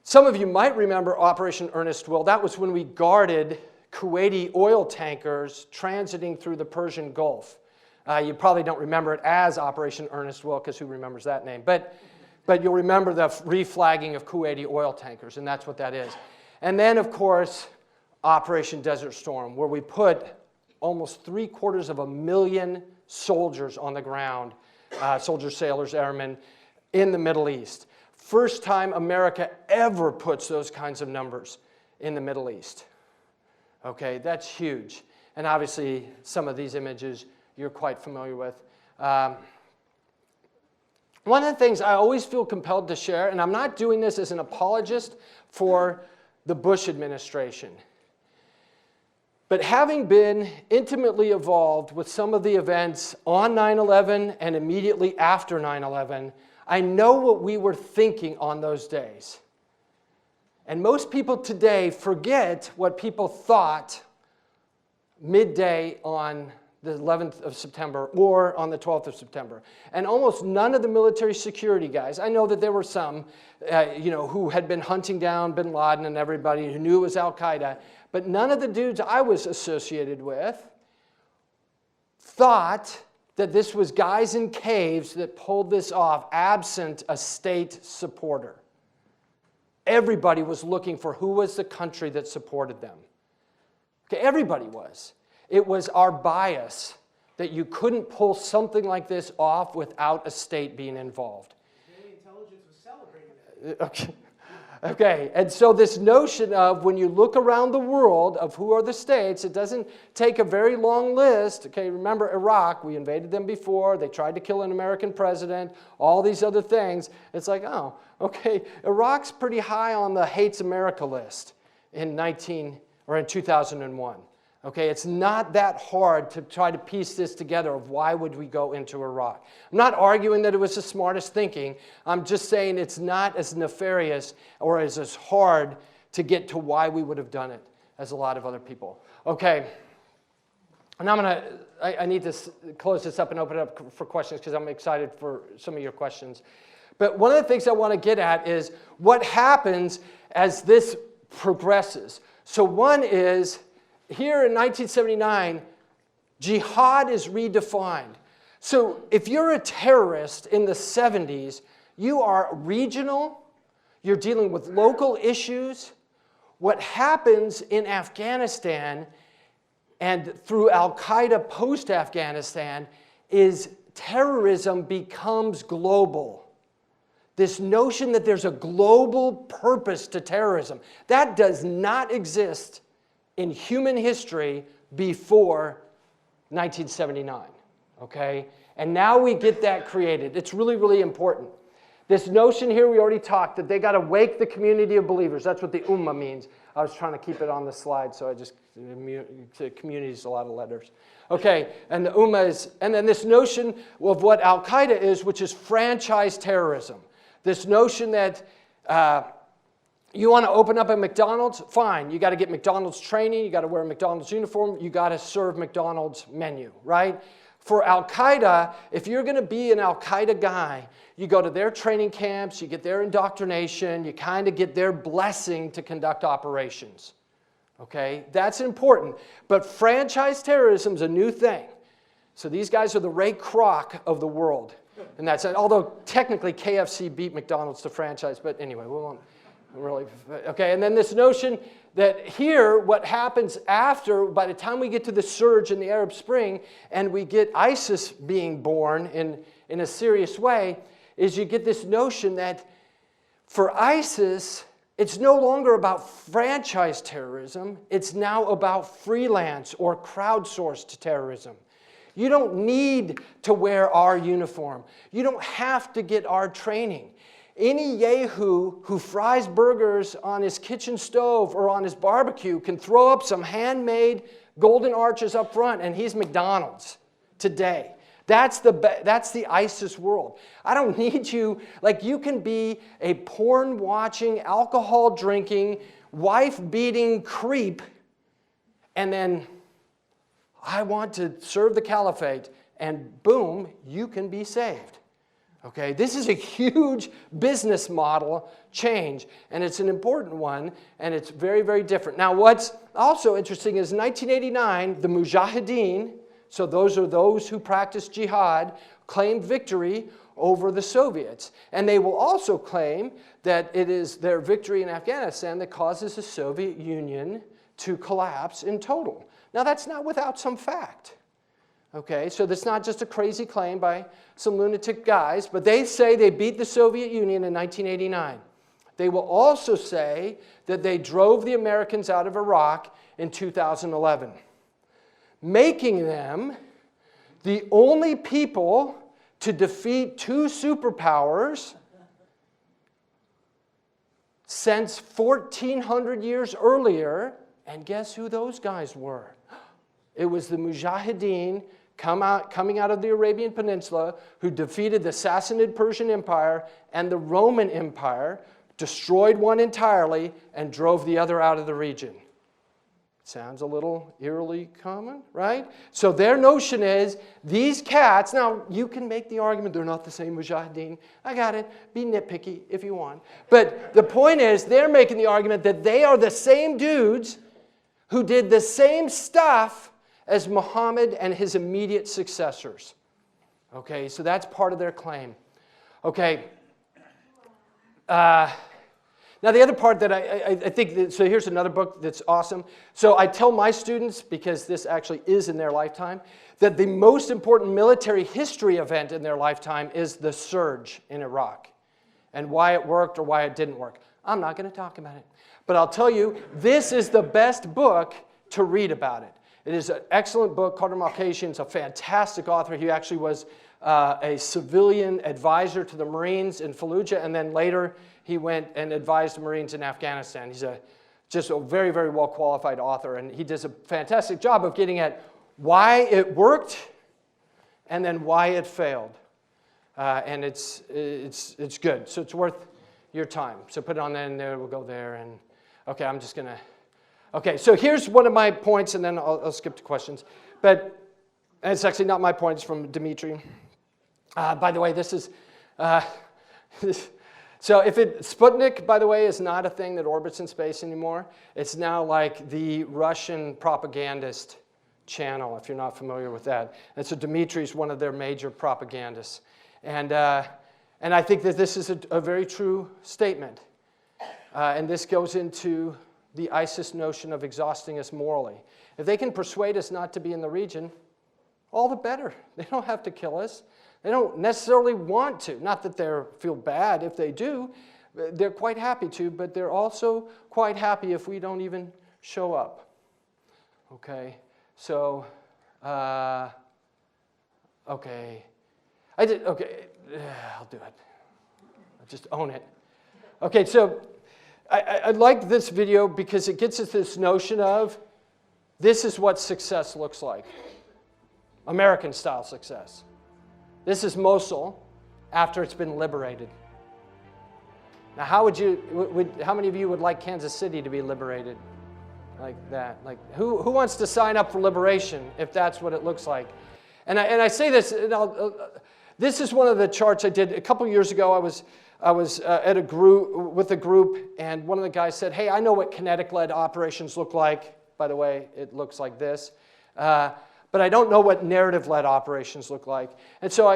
B: Some of you might remember Operation Earnest Will. That was when we guarded Kuwaiti oil tankers transiting through the Persian Gulf. You probably don't remember it as Operation Earnest Will, because who remembers that name? But you'll remember the reflagging of Kuwaiti oil tankers, and that's what that is. And then, of course, Operation Desert Storm, where we put almost 750,000 soldiers on the ground, soldiers, sailors, airmen, in the Middle East. First time America ever puts those kinds of numbers in the Middle East. Okay, that's huge. And obviously, some of these images you're quite familiar with. One of the things I always feel compelled to share, and I'm not doing this as an apologist for the Bush administration, but having been intimately involved with some of the events on 9/11 and immediately after 9/11, I know what we were thinking on those days. And most people today forget what people thought midday on the 11th of September or on the 12th of September. And almost none of the military security guys, I know that there were some, who had been hunting down bin Laden and everybody who knew it was Al-Qaeda, but none of the dudes I was associated with thought that this was guys in caves that pulled this off absent a state supporter. Everybody was looking for who was the country that supported them. Okay, everybody was. It was our bias that you couldn't pull something like this off without a state being involved.
C: Israeli intelligence was celebrating that.
B: Okay. Okay, and so this notion of when you look around the world of who are the states, it doesn't take a very long list. Okay, remember Iraq, we invaded them before, they tried to kill an American president, all these other things. It's like, oh, okay, Iraq's pretty high on the hates America list in 2001. Okay, it's not that hard to try to piece this together of why would we go into Iraq. I'm not arguing that it was the smartest thinking. I'm just saying it's not as nefarious or as hard to get to why we would have done it as a lot of other people. Okay, and I need to close this up and open it up for questions because I'm excited for some of your questions. But one of the things I want to get at is what happens as this progresses. So one is, here in 1979, jihad is redefined. So if you're a terrorist in the 70s, you are regional, you're dealing with local issues. What happens in Afghanistan and through Al-Qaeda post-Afghanistan is terrorism becomes global. This notion that there's a global purpose to terrorism, that does not exist in human history before 1979, okay? And now we get that created. It's really, really important. This notion here, we already talked, that they got to wake the community of believers. That's what the Ummah means. I was trying to keep it on the slide, so I just, community is a lot of letters. Okay, and the Ummah is, and then this notion of what Al-Qaeda is, which is franchise terrorism. This notion that you want to open up a McDonald's? Fine. You got to get McDonald's training. You got to wear a McDonald's uniform. You got to serve McDonald's menu, right? For Al-Qaeda, if you're going to be an Al-Qaeda guy, you go to their training camps, you get their indoctrination, you kind of get their blessing to conduct operations. Okay? That's important. But franchise terrorism is a new thing. So these guys are the Ray Kroc of the world. And that's it. Although technically KFC beat McDonald's to franchise, but anyway, we won't. Really, okay, and then this notion that here, what happens after, by the time we get to the surge in the Arab Spring and we get ISIS being born in a serious way, is you get this notion that for ISIS, it's no longer about franchise terrorism, it's now about freelance or crowdsourced terrorism. You don't need to wear our uniform. You don't have to get our training. Any yahoo who fries burgers on his kitchen stove or on his barbecue can throw up some handmade golden arches up front, and he's McDonald's today. That's the ISIS world. I don't need you. Like, you can be a porn-watching, alcohol-drinking, wife-beating creep, and then I want to serve the caliphate, and boom, you can be saved. Okay, this is a huge business model change, and it's an important one, and it's very, very different. Now, what's also interesting is 1989, the Mujahideen, so those are those who practice jihad, claimed victory over the Soviets. And they will also claim that it is their victory in Afghanistan that causes the Soviet Union to collapse in total. Now, that's not without some fact. Okay, so that's not just a crazy claim by some lunatic guys, but they say they beat the Soviet Union in 1989. They will also say that they drove the Americans out of Iraq in 2011, making them the only people to defeat two superpowers since 1,400 years earlier. And guess who those guys were? It was the Mujahideen coming out of the Arabian Peninsula who defeated the Sassanid Persian Empire and the Roman Empire, destroyed one entirely, and drove the other out of the region. Sounds a little eerily common, right? So their notion is these cats, now you can make the argument they're not the same Mujahideen. I got it. Be nitpicky if you want. But the point is they're making the argument that they are the same dudes who did the same stuff as Muhammad and his immediate successors. Okay, so that's part of their claim. Okay. Now the other part that I think, so here's another book that's awesome. So I tell my students, because this actually is in their lifetime, that the most important military history event in their lifetime is the surge in Iraq and why it worked or why it didn't work. I'm not going to talk about it. But I'll tell you, this is the best book to read about it. It is an excellent book. Carter Malkasian's a fantastic author. He actually was a civilian advisor to the Marines in Fallujah, and then later he went and advised the Marines in Afghanistan. He's just a very, very well-qualified author, and he does a fantastic job of getting at why it worked and then why it failed. And it's good, so it's worth your time. So put it on there, we'll go there, and okay, I'm just going to... Okay, so here's one of my points, and then I'll skip to questions. But it's actually not my point, it's from Dimitri. By the way, this is... So Sputnik, by the way, is not a thing that orbits in space anymore. It's now like the Russian propagandist channel, if you're not familiar with that. And so Dimitri's one of their major propagandists. And I think that this is a very true statement. And this goes into the ISIS notion of exhausting us morally. If they can persuade us not to be in the region, all the better. They don't have to kill us. They don't necessarily want to. Not that they feel bad if they do. They're quite happy to, but they're also quite happy if we don't even show up. Okay, so, okay. I'll do it. I'll just own it. Okay, so I like this video because it gets us this notion of this is what success looks like. American-style success. This is Mosul after it's been liberated. Now, how many of you would like Kansas City to be liberated like that? Like, who wants to sign up for liberation if that's what it looks like? And I say this, and this is one of the charts I did a couple years ago. I was at a group, and one of the guys said, "Hey, I know what kinetic-led operations look like. By the way, it looks like this. But I don't know what narrative-led operations look like." And so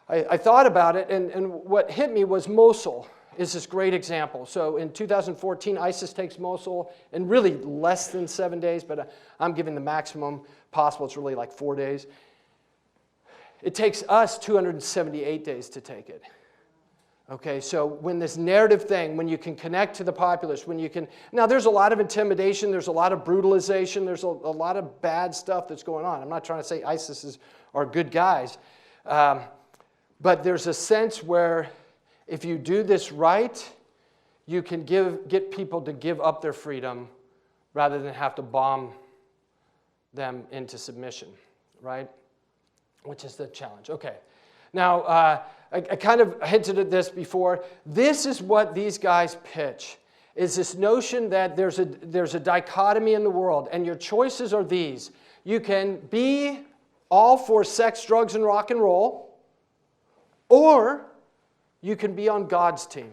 B: I thought about it, and what hit me was Mosul is this great example. So in 2014, ISIS takes Mosul in really less than 7 days, but I'm giving the maximum possible. It's really like 4 days. It takes us 278 days to take it. Okay, so when this narrative thing, when you can connect to the populace, when you can... Now, there's a lot of intimidation, there's a lot of brutalization, there's a lot of bad stuff that's going on. I'm not trying to say ISIS are good guys. But there's a sense where if you do this right, you can get people to give up their freedom rather than have to bomb them into submission, right? Which is the challenge. Okay. Now, I kind of hinted at this before. This is what these guys pitch, is this notion that there's a dichotomy in the world, and your choices are these. You can be all for sex, drugs, and rock and roll, or you can be on God's team.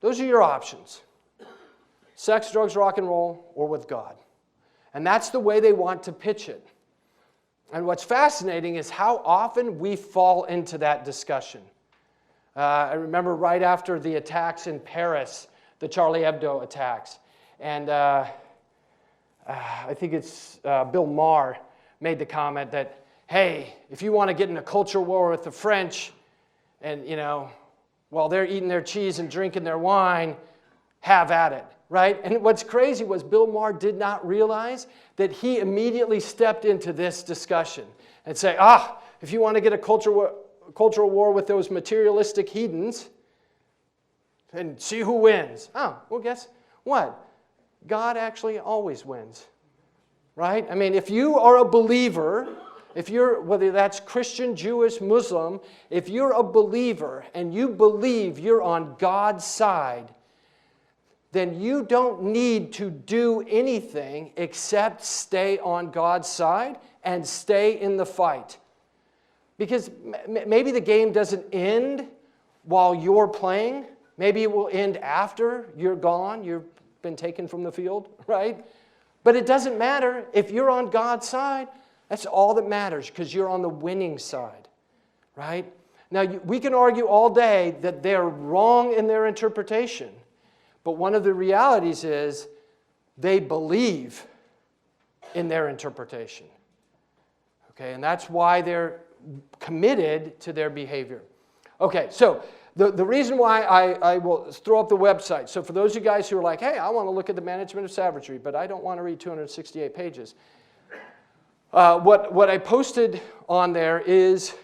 B: Those are your options. Sex, drugs, rock and roll, or with God. And that's the way they want to pitch it. And what's fascinating is how often we fall into that discussion. I remember right after the attacks in Paris, the Charlie Hebdo attacks, and I think it's Bill Maher made the comment that, hey, if you want to get in a culture war with the French and, while they're eating their cheese and drinking their wine, have at it, right? And what's crazy was Bill Maher did not realize that he immediately stepped into this discussion and say, if you want to get a cultural war with those materialistic heathens, and see who wins. Well, guess what? God actually always wins, right? I mean, if you are a believer, whether that's Christian, Jewish, Muslim, if you're a believer and you believe you're on God's side, then you don't need to do anything except stay on God's side and stay in the fight. Because maybe the game doesn't end while you're playing. Maybe it will end after you're gone, you've been taken from the field, right? But it doesn't matter. If you're on God's side, that's all that matters because you're on the winning side, right? Now, we can argue all day that they're wrong in their interpretation, but one of the realities is they believe in their interpretation, okay? And that's why they're committed to their behavior. Okay, so the reason why I will throw up the website. So for those of you guys who are like, hey, I want to look at the management of savagery, but I don't want to read 268 pages. What I posted on there is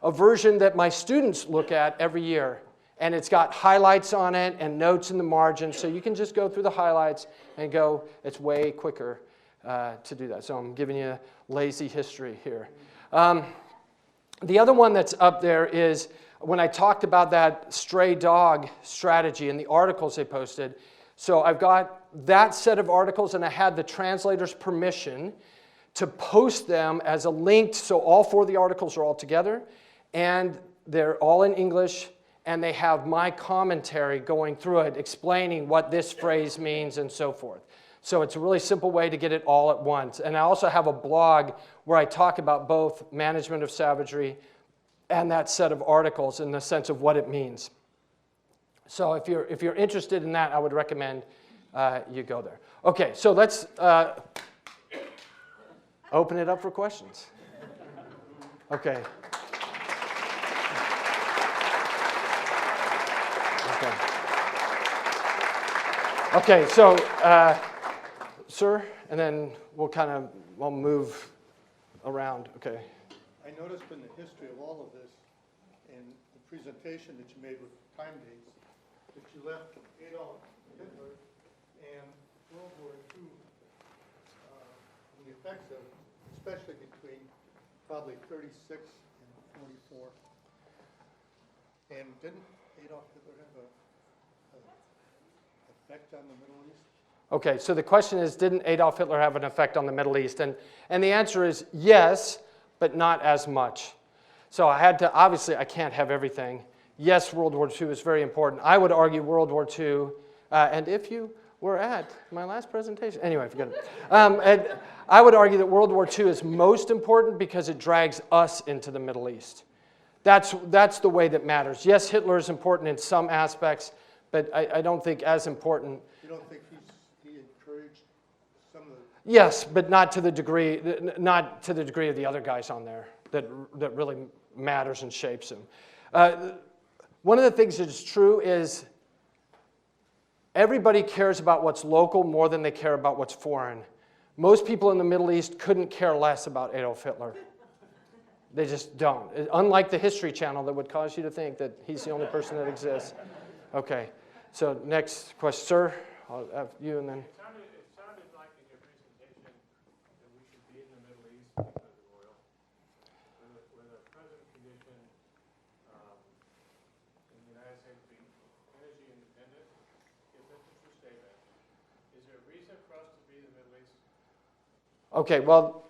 B: a version that my students look at every year. And it's got highlights on it and notes in the margin. So you can just go through the highlights and go, it's way quicker to do that. So I'm giving you lazy history here. The other one that's up there is when I talked about that stray dog strategy and the articles they posted. So I've got that set of articles, and I had the translator's permission to post them as a link. So all 4 of the articles are all together, and they're all in English, and they have my commentary going through it, explaining what this phrase means and so forth. So it's a really simple way to get it all at once. And I also have a blog where I talk about both management of savagery and that set of articles in the sense of what it means. So if you're interested in that, I would recommend you go there. Okay, so let's open it up for questions. Okay. Okay, so, sir, and then we'll move around. Okay.
D: I noticed in the history of all of this, in the presentation that you made with time dates, that you left Adolf Hitler and World War II, and the effects of it, especially between probably 36 and 44. And didn't Adolf Hitler have an effect on the Middle East?
B: Okay, so the question is, didn't Adolf Hitler have an effect on the Middle East? And the answer is yes, but not as much. So I had to, obviously I can't have everything. Yes, World War II is very important. I would argue World War II, and if you were at my last presentation, anyway, forget it. And I would argue that World War II is most important because it drags us into the Middle East. That's the way that matters. Yes, Hitler is important in some aspects, but I don't think as important.
D: You don't think he encouraged some of the...
B: Yes, but not to the degree of the other guys on there that really matters and shapes him. One of the things that is true is everybody cares about what's local more than they care about what's foreign. Most people in the Middle East couldn't care less about Adolf Hitler. They just don't. Unlike the History Channel that would cause you to think that he's the only person that exists. Okay, so next question. Sir, I'll have you and then...
E: It sounded like in your presentation that we should be in the Middle East because of oil. With the present condition in the United States being energy independent, if interest will stay there, is there a reason for us to be in the Middle East?
B: Okay, well,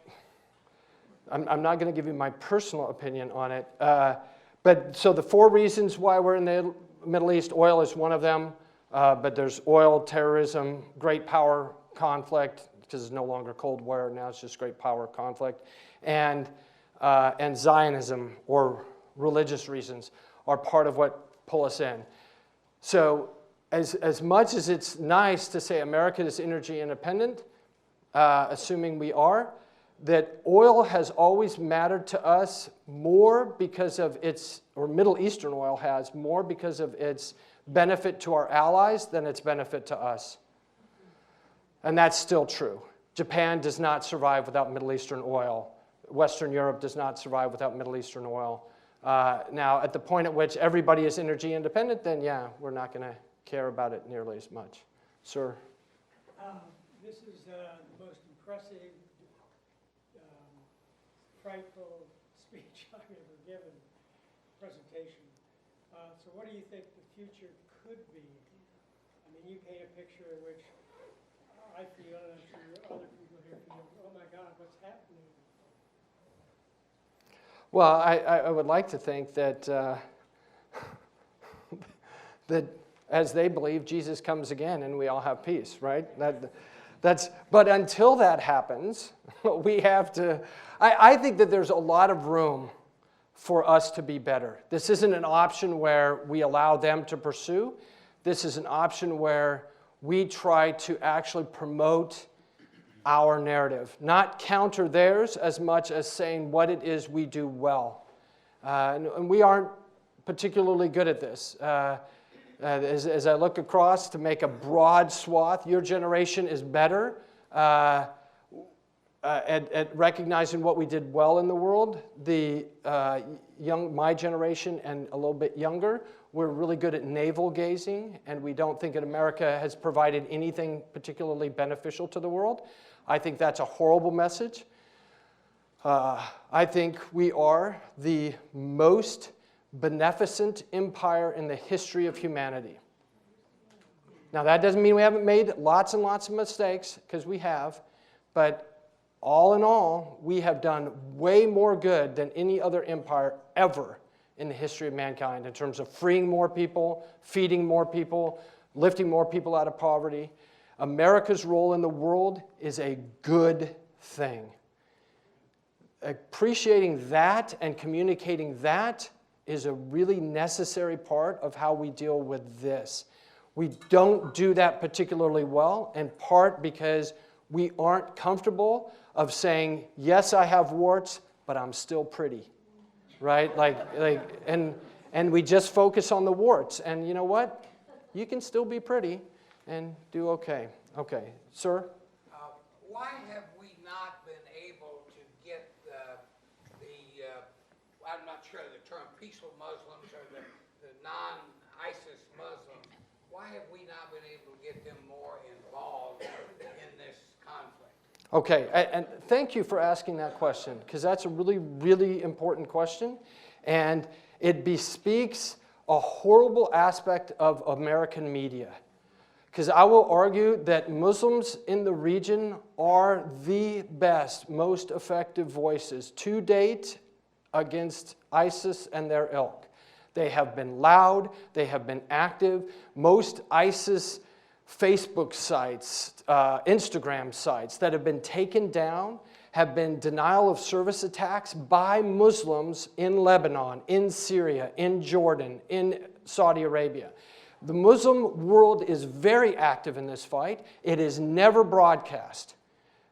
B: I'm not going to give you my personal opinion on it. But so the 4 reasons why we're in the Middle East, oil is one of them. But there's oil, terrorism, great power conflict, because it's no longer Cold War, now it's just great power conflict. And Zionism, or religious reasons, are part of what pull us in. So as much as it's nice to say America is energy independent, assuming we are, that oil has always mattered to us more because of its, or Middle Eastern oil has, more because of its benefit to our allies than its benefit to us. And that's still true. Japan does not survive without Middle Eastern oil. Western Europe does not survive without Middle Eastern oil. Now, at the point at which everybody is energy independent, then yeah, we're not going to care about it nearly as much. Sir?
C: This is the most impressive, frightful speech I've ever given, presentation. So what do you think the future could be? I mean, you paint a picture in which I feel, and I'm sure other people here feel, oh my God, what's happening?
B: Well, I would like to think that, that as they believe, Jesus comes again and we all have peace, right? But until that happens, we have to, I think that there's a lot of room for us to be better. This isn't an option where we allow them to pursue. This is an option where we try to actually promote our narrative, not counter theirs as much as saying what it is we do well. And we aren't particularly good at this. As I look across to make a broad swath, your generation is better at recognizing what we did well in the world. My generation and a little bit younger, we're really good at navel gazing, and we don't think that America has provided anything particularly beneficial to the world. I think that's a horrible message. I think we are the most beneficent empire in the history of humanity. Now, that doesn't mean we haven't made lots and lots of mistakes, because we have, but all in all, we have done way more good than any other empire ever in the history of mankind in terms of freeing more people, feeding more people, lifting more people out of poverty. America's role in the world is a good thing. Appreciating that and communicating that is a really necessary part of how we deal with this. We don't do that particularly well, in part because we aren't comfortable of saying, yes, I have warts, but I'm still pretty, right? And we just focus on the warts. And you know what? You can still be pretty and do okay. Okay, sir?
F: Why have we not been able to get I'm not sure the term, peaceful Muslims or the non-ISIS Muslims, why have we not been able to get them more involved in this conflict?
B: Okay, and thank you for asking that question, because that's a really, really important question. And it bespeaks a horrible aspect of American media. Because I will argue that Muslims in the region are the best, most effective voices to date against ISIS and their ilk. They have been loud, they have been active. Most ISIS Facebook sites, Instagram sites that have been taken down have been denial of service attacks by Muslims in Lebanon, in Syria, in Jordan, in Saudi Arabia. The Muslim world is very active in this fight. It is never broadcast.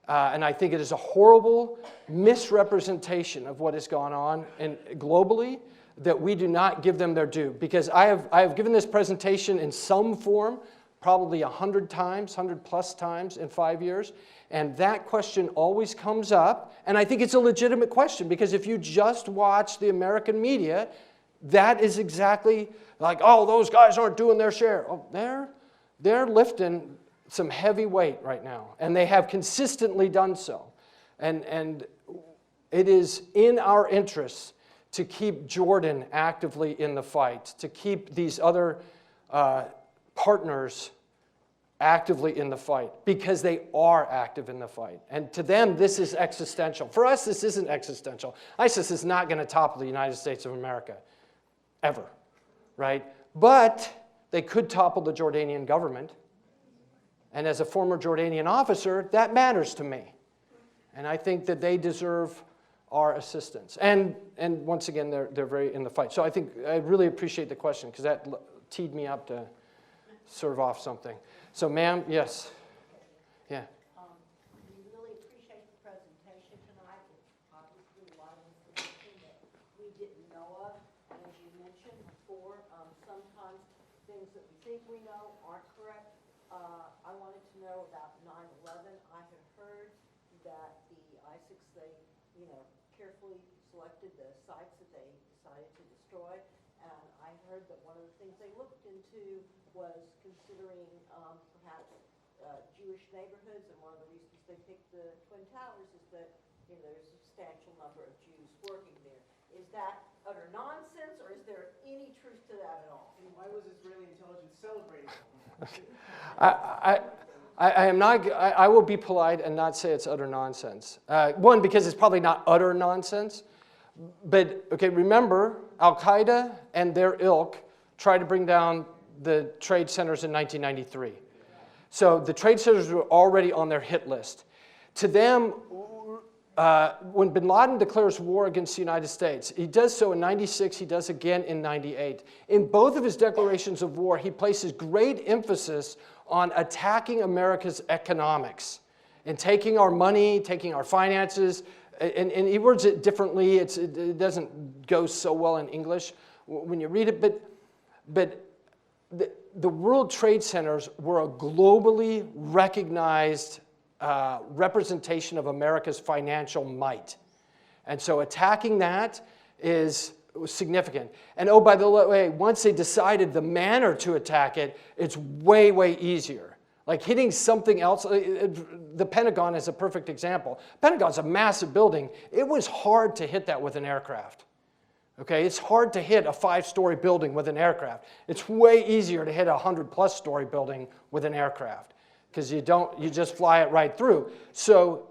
B: And I think it is a horrible misrepresentation of what has gone on globally that we do not give them their due. Because I have given this presentation in some form probably 100 times, 100 plus times in 5 years. And that question always comes up. And I think it's a legitimate question, because if you just watch the American media, that is exactly like, oh, those guys aren't doing their share. Oh, they're lifting some heavy weight right now, and they have consistently done so. And it is in our interests to keep Jordan actively in the fight, to keep these other partners actively in the fight, because they are active in the fight. And to them, this is existential. For us, this isn't existential. ISIS is not going to topple the United States of America, ever, right? But they could topple the Jordanian government. And as a former Jordanian officer, that matters to me. And I think that they deserve our assistance. And once again, they're very in the fight. So I think I really appreciate the question, because that teed me up to serve off something. So ma'am, yes. Yeah.
G: We really appreciate the presentation tonight. before. Sometimes things that we think we know aren't correct. I wanted to know about 9/11. I had heard that the ISIS, they, carefully selected the sites that they decided to destroy. And I heard that one of the things they looked into was considering perhaps Jewish neighborhoods, and one of the reasons they picked the Twin Towers is that there's a substantial number of Jews working there. Is that utter nonsense, or is there any truth to that at all?
H: And why was Israeli intelligence celebrating?
B: I am not. I will be polite and not say it's utter nonsense. One, because it's probably not utter nonsense. But okay, remember, Al Qaeda and their ilk tried to bring down the trade centers in 1993. So the trade centers were already on their hit list. To them, when bin Laden declares war against the United States, he does so in 96, he does again in 98. In both of his declarations of war, he places great emphasis on attacking America's economics and taking our money, taking our finances, and he words it differently. It doesn't go so well in English when you read it, but the World Trade Centers were a globally recognized representation of America's financial might. And so attacking that is significant. And oh, by the way, once they decided the manner to attack it, it's way, way easier. Like hitting something else, the Pentagon is a perfect example. Pentagon's a massive building. It was hard to hit that with an aircraft. Okay, it's hard to hit a 5-story building with an aircraft. It's way easier to hit a 100+ story building with an aircraft because you just fly it right through. So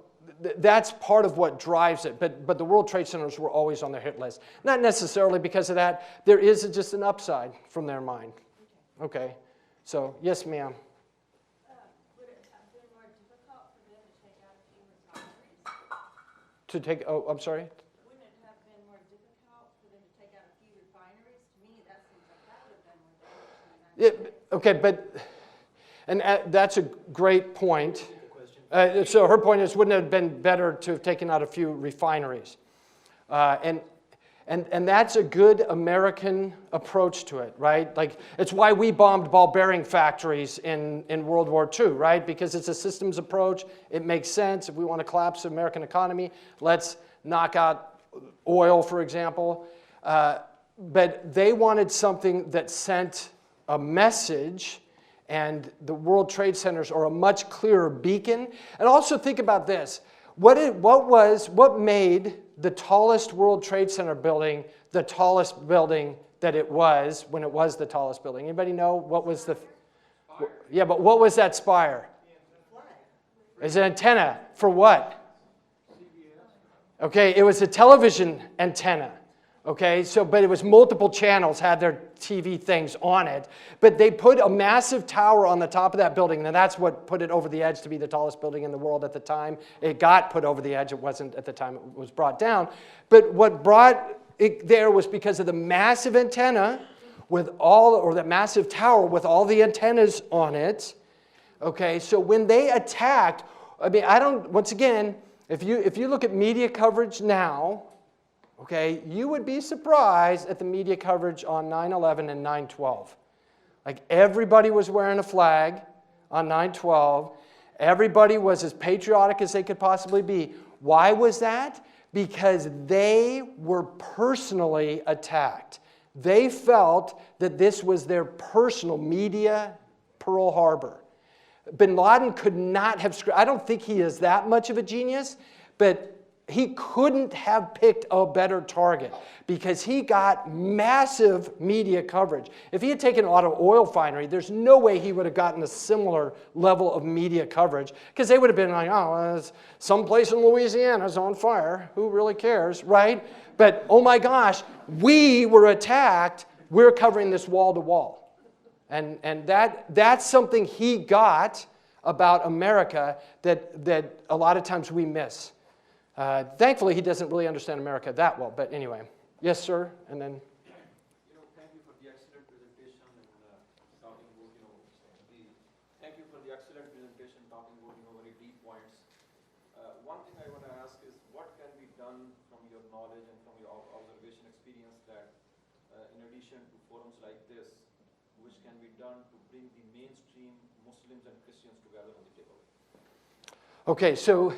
B: that's part of what drives it. But the World Trade Centers were always on their hit list. Not necessarily because of that. There is just an upside from their mind. Okay, so yes, ma'am.
G: Would it have been more difficult for them to take out a few refineries?
B: I'm sorry?
G: Wouldn't it have been more difficult for them to take out a few refineries? To me, that seems like that would have been more damaging.
B: Okay, and that's a great point. So her point is, wouldn't it have been better to have taken out a few refineries? And that's a good American approach to it, right? Like, it's why we bombed ball bearing factories in World War II, right? Because it's a systems approach. It makes sense. If we want to collapse the American economy, let's knock out oil, for example. But they wanted something that sent a message, and the World Trade Centers are a much clearer beacon. And also think about this. What made the tallest World Trade Center building the tallest building that it was when it was the tallest building? Anybody know what was the... Spire. Yeah, but what was that spire? It's an antenna. For what? Okay, it was a television antenna. Okay, but it was multiple channels had their TV things on it. But they put a massive tower on the top of that building, and that's what put it over the edge to be the tallest building in the world at the time. It got put over the edge. It wasn't at the time it was brought down. But what brought it there was because of the massive antenna that massive tower with all the antennas on it. Okay, so when they attacked, once again, if you look at media coverage now, okay, you would be surprised at the media coverage on 9/11 and 9/12. Like, everybody was wearing a flag on 9/12. Everybody was as patriotic as they could possibly be. Why was that? Because they were personally attacked. They felt that this was their personal media Pearl Harbor. Bin Laden could not have... I don't think he is that much of a genius, but he couldn't have picked a better target because he got massive media coverage. If he had taken out an oil refinery, there's no way he would have gotten a similar level of media coverage because they would have been like, oh, someplace in Louisiana is on fire. Who really cares, right? But, oh my gosh, we were attacked. We're covering this wall to wall. And that's something he got about America that a lot of times we miss. Thankfully, he doesn't really understand America that well, but anyway. Yes, sir, and then...
I: Thank you for the excellent presentation and talking about, thank you for the excellent presentation, talking about, very deep points. One thing I want to ask is, what can be done from your knowledge and from your observation experience that, in addition addition to forums like this, which can be done to bring the mainstream Muslims and Christians together on the table?
B: Okay, so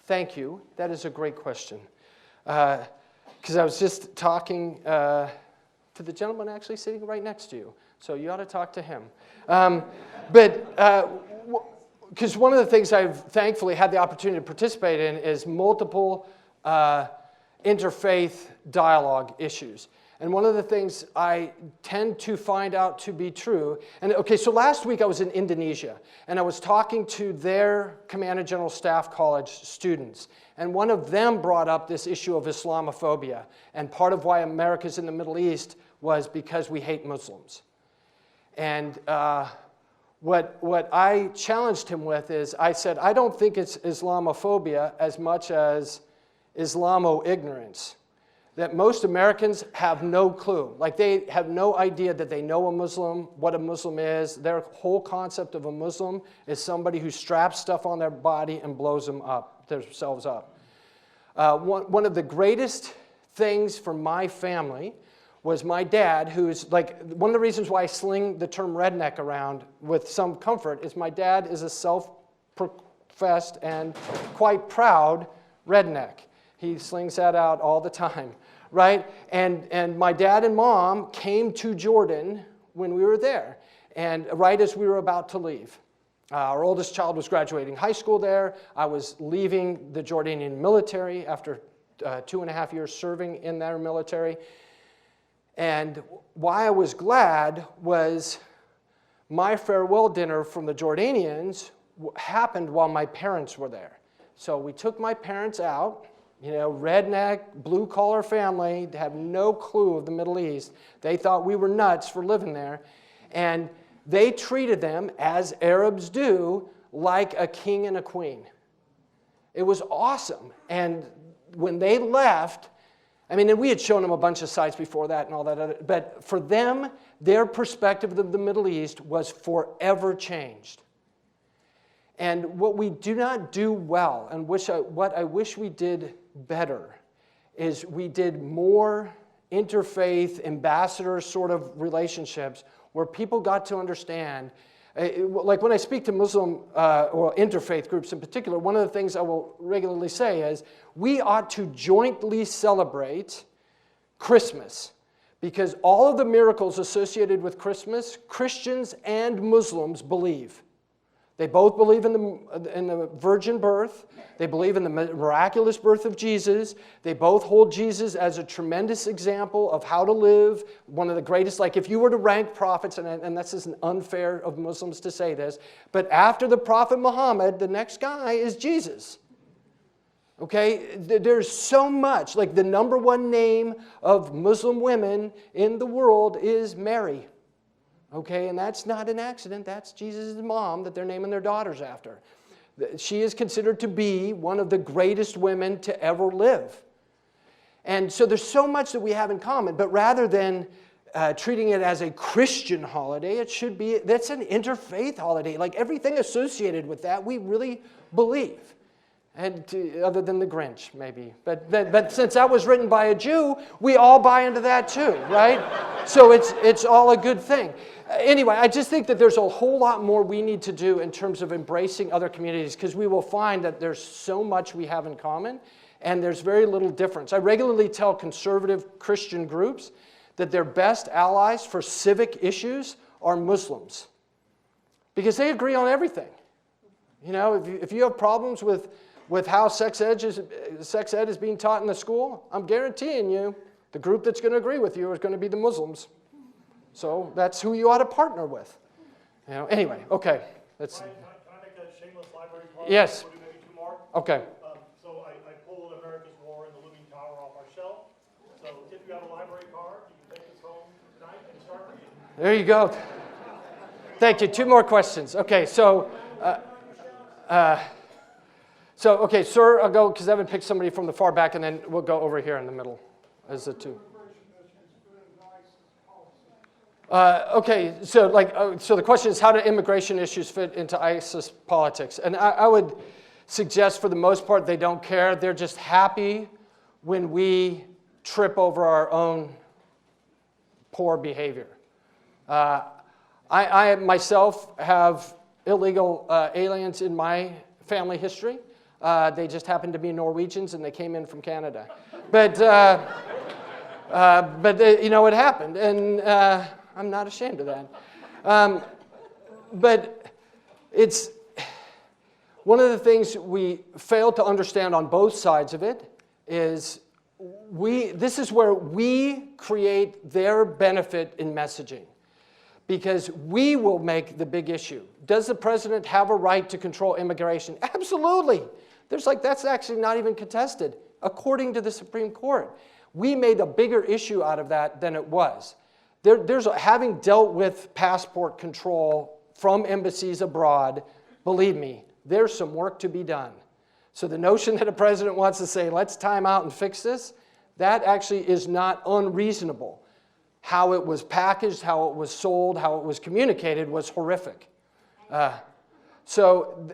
B: thank you. That is a great question. Because I was just talking to the gentleman actually sitting right next to you. So you ought to talk to him. Because one of the things I've thankfully had the opportunity to participate in is multiple interfaith dialogue issues. And one of the things I tend to find out to be true, and okay, so last week I was in Indonesia, and I was talking to their Command and General Staff College students, and one of them brought up this issue of Islamophobia, and part of why America's in the Middle East was because we hate Muslims. And what I challenged him with is, I said, I don't think it's Islamophobia as much as Islamo-ignorance. That most Americans have no clue. Like they have no idea that they know a Muslim, what a Muslim is. Their whole concept of a Muslim is somebody who straps stuff on their body and blows themselves up. One of the greatest things for my family was my dad, who's like, one of the reasons why I sling the term redneck around with some comfort is my dad is a self-professed and quite proud redneck. He slings that out all the time, right? And my dad and mom came to Jordan when we were there, and right as we were about to leave. Our oldest child was graduating high school there. I was leaving the Jordanian military after 2.5 years serving in their military. And why I was glad was my farewell dinner from the Jordanians happened while my parents were there. So we took my parents out, you know, redneck, blue-collar family, have no clue of the Middle East. They thought we were nuts for living there. And they treated them, as Arabs do, like a king and a queen. It was awesome. And when they left, I mean, and we had shown them a bunch of sites before that and all that other, but for them, their perspective of the Middle East was forever changed. And what we do not do well, and what I wish we did better, is we did more interfaith ambassador sort of relationships where people got to understand. Like when I speak to Muslim or interfaith groups in particular, one of the things I will regularly say is we ought to jointly celebrate Christmas, because all of the miracles associated with Christmas, Christians and Muslims believe. They both believe in the virgin birth. They believe in the miraculous birth of Jesus. They both hold Jesus as a tremendous example of how to live. One of the greatest, like if you were to rank prophets, and this isn't unfair of Muslims to say this, but after the prophet Muhammad, the next guy is Jesus. Okay, there's so much, like the number one name of Muslim women in the world is Mary. Okay, and that's not an accident. That's Jesus' mom that they're naming their daughters after. She is considered to be one of the greatest women to ever live. And so there's so much that we have in common, but rather than treating it as a Christian holiday, it should be, that's an interfaith holiday. Like everything associated with that, we really believe. And other than the Grinch, maybe. But since that was written by a Jew, we all buy into that too, right? So it's all a good thing. Anyway, I just think that there's a whole lot more we need to do in terms of embracing other communities, because we will find that there's so much we have in common, and there's very little difference. I regularly tell conservative Christian groups that their best allies for civic issues are Muslims, because they agree on everything. You know, if you have problems with how sex ed is being taught in the school, I'm guaranteeing you the group that's going to agree with you is going to be the Muslims. So that's who you ought to partner with. You know, anyway, okay. Let's.
A: Brian, can I make a shameless library plug?
B: Yes.
A: We'll do maybe two more.
B: Okay.
A: So I pulled America's War and the Looming Tower off our shelf. So if you have a library card, you can take this home tonight and start reading.
B: There you go. Thank you. Two more questions. Okay, so okay, sir, I'll go, because I haven't picked somebody from the far back, and then we'll go over here in the middle as the two. Okay, so the question is, how do immigration issues fit into ISIS politics? And I would suggest, for the most part, they don't care. They're just happy when we trip over our own poor behavior. I myself have illegal aliens in my family history. They just happen to be Norwegians, and they came in from Canada. But you know, it happened, and I'm not ashamed of that. But it's one of the things we fail to understand on both sides of it is this is where we create their benefit in messaging, because we will make the big issue. Does the president have a right to control immigration? Absolutely. That's actually not even contested, according to the Supreme Court. We made a bigger issue out of that than it was. Having dealt with passport control from embassies abroad, believe me, there's some work to be done. So the notion that a president wants to say, let's time out and fix this, that actually is not unreasonable. How it was packaged, how it was sold, how it was communicated was horrific. So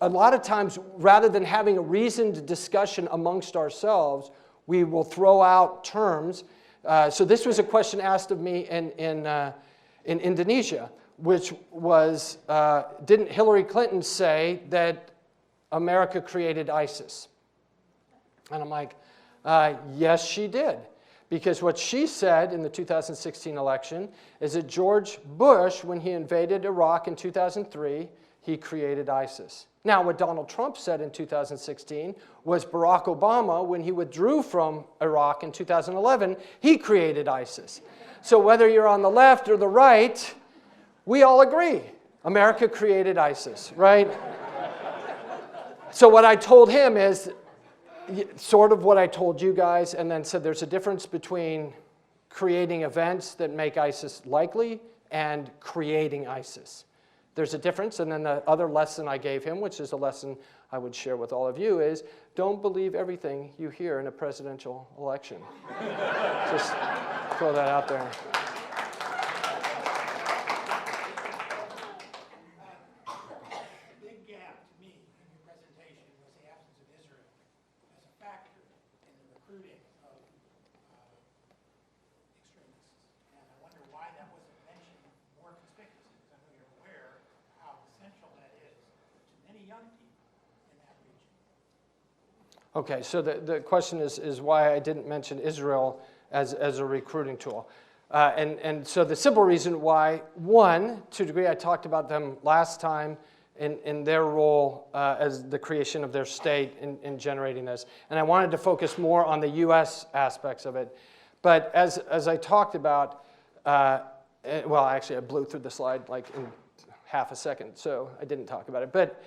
B: a lot of times, rather than having a reasoned discussion amongst ourselves, we will throw out terms. So this was a question asked of me in Indonesia, which was, didn't Hillary Clinton say that America created ISIS? And I'm like, yes, she did. Because what she said in the 2016 election is that George Bush, when he invaded Iraq in 2003, he created ISIS. Now, what Donald Trump said in 2016 was Barack Obama, when he withdrew from Iraq in 2011, he created ISIS. So whether you're on the left or the right, we all agree. America created ISIS, right? So what I told him is sort of what I told you guys, and then said there's a difference between creating events that make ISIS likely and creating ISIS. There's a difference, and then the other lesson I gave him, which is a lesson I would share with all of you, is don't believe everything you hear in a presidential election. Just throw that out there.
C: Big gap to me in your presentation was the absence of Israel as a factor in the recruiting of extremists. And I wonder why that wasn't mentioned more conspicuously, because I know you're aware how essential that is to many young people in that region.
B: Okay, so the question is why I didn't mention Israel as a recruiting tool. And so the simple reason why, one, to a degree I talked about them last time in their role as the creation of their state in generating this. And I wanted to focus more on the U.S. aspects of it. But as I talked about, well, actually I blew through the slide like in half a second, so I didn't talk about it. But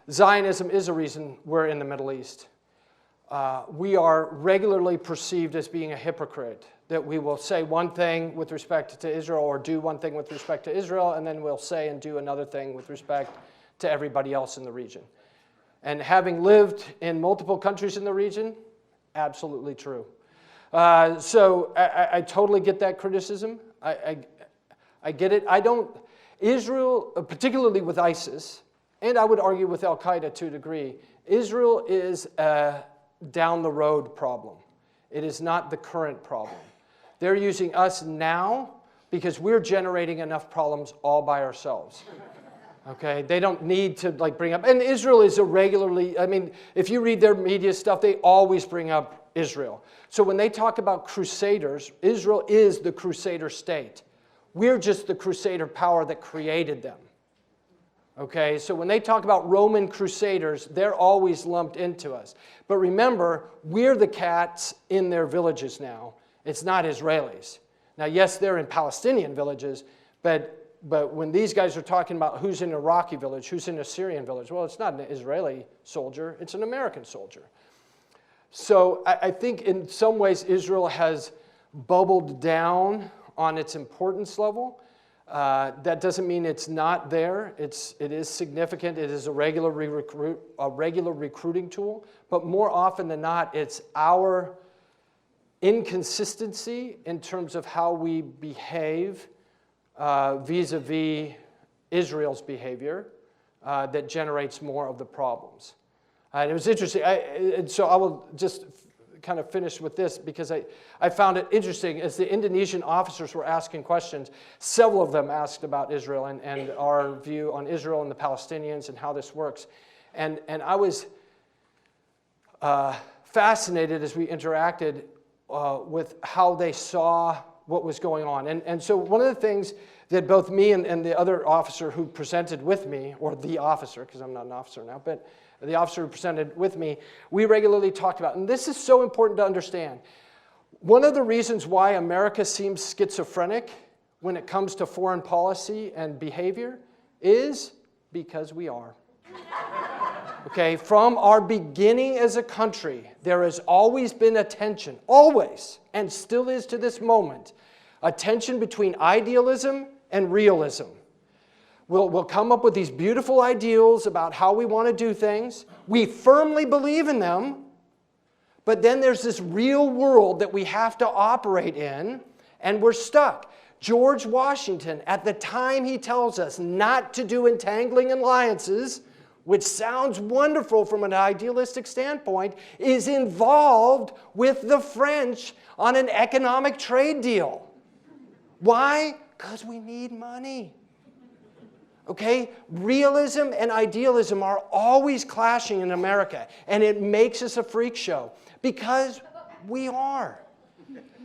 B: Zionism is a reason we're in the Middle East. We are regularly perceived as being a hypocrite, that we will say one thing with respect to Israel or do one thing with respect to Israel, and then we'll say and do another thing with respect to everybody else in the region. And having lived in multiple countries in the region, absolutely true. So I totally get that criticism. I get it. Israel, particularly with ISIS, and I would argue with Al-Qaeda to a degree, Israel is a down-the-road problem. It is not the current problem. They're using us now because we're generating enough problems all by ourselves. Okay? They don't need to bring up, and Israel is if you read their media stuff, they always bring up Israel. So when they talk about crusaders, Israel is the crusader state. We're just the crusader power that created them. Okay, so when they talk about Roman crusaders, they're always lumped into us. But remember, we're the cats in their villages now. It's not Israelis. Now, yes, they're in Palestinian villages, but when these guys are talking about who's in an Iraqi village, who's in a Syrian village, well, it's not an Israeli soldier, it's an American soldier. So I think in some ways Israel has bubbled down on its importance level. That doesn't mean it's not there. It is significant. It is a regular recruiting tool. But more often than not, it's our inconsistency in terms of how we behave vis-a-vis Israel's behavior that generates more of the problems. And it was interesting. So I will just kind of finish with this because I found it interesting as the Indonesian officers were asking questions. Several of them asked about Israel and our view on Israel and the Palestinians and how this works. And I was fascinated as we interacted with how they saw what was going on. And so one of the things that both me and the other officer who presented with me, or the officer, because I'm not an officer now, but the officer who presented with me, we regularly talked about, and this is so important to understand. One of the reasons why America seems schizophrenic when it comes to foreign policy and behavior is because we are. Okay, from our beginning as a country, there has always been a tension, always, and still is to this moment, a tension between idealism and realism. We'll come up with these beautiful ideals about how we want to do things. We firmly believe in them, but then there's this real world that we have to operate in, and we're stuck. George Washington, at the time he tells us not to do entangling alliances, which sounds wonderful from an idealistic standpoint, is involved with the French on an economic trade deal. Why? Because we need money. Okay? Realism and idealism are always clashing in America, and it makes us a freak show because we are.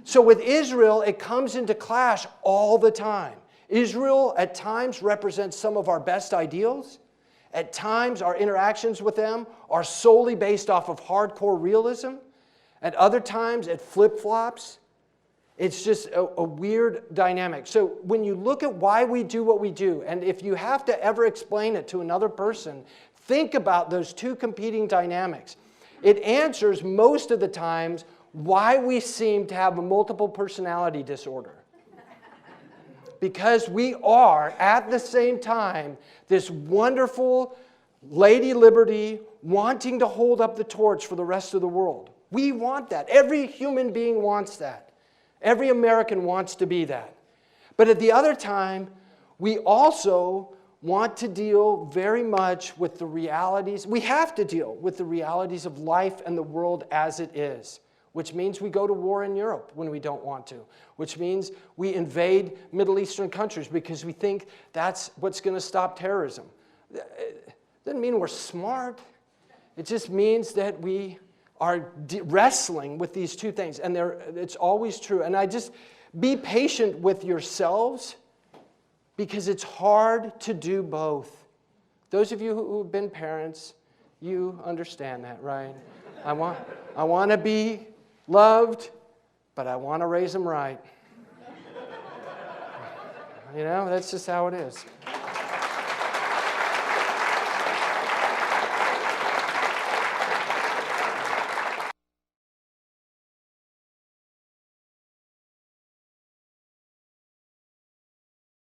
B: So with Israel, it comes into clash all the time. Israel at times represents some of our best ideals. At times, our interactions with them are solely based off of hardcore realism. At other times, it flip-flops. It's just a weird dynamic. So when you look at why we do what we do, and if you have to ever explain it to another person, think about those two competing dynamics. It answers most of the times why we seem to have a multiple personality disorder. Because we are, at the same time, this wonderful Lady Liberty wanting to hold up the torch for the rest of the world. We want that. Every human being wants that. Every American wants to be that. But at the other time, we also want to deal very much with the realities. We have to deal with the realities of life and the world as it is, which means we go to war in Europe when we don't want to, which means we invade Middle Eastern countries because we think that's what's going to stop terrorism. It doesn't mean we're smart. It just means that we are wrestling with these two things, and it's always true. And I just, be patient with yourselves because it's hard to do both. Those of you who have been parents, you understand that, right? I want to be loved, but I want to raise them right. You know, that's just how it is.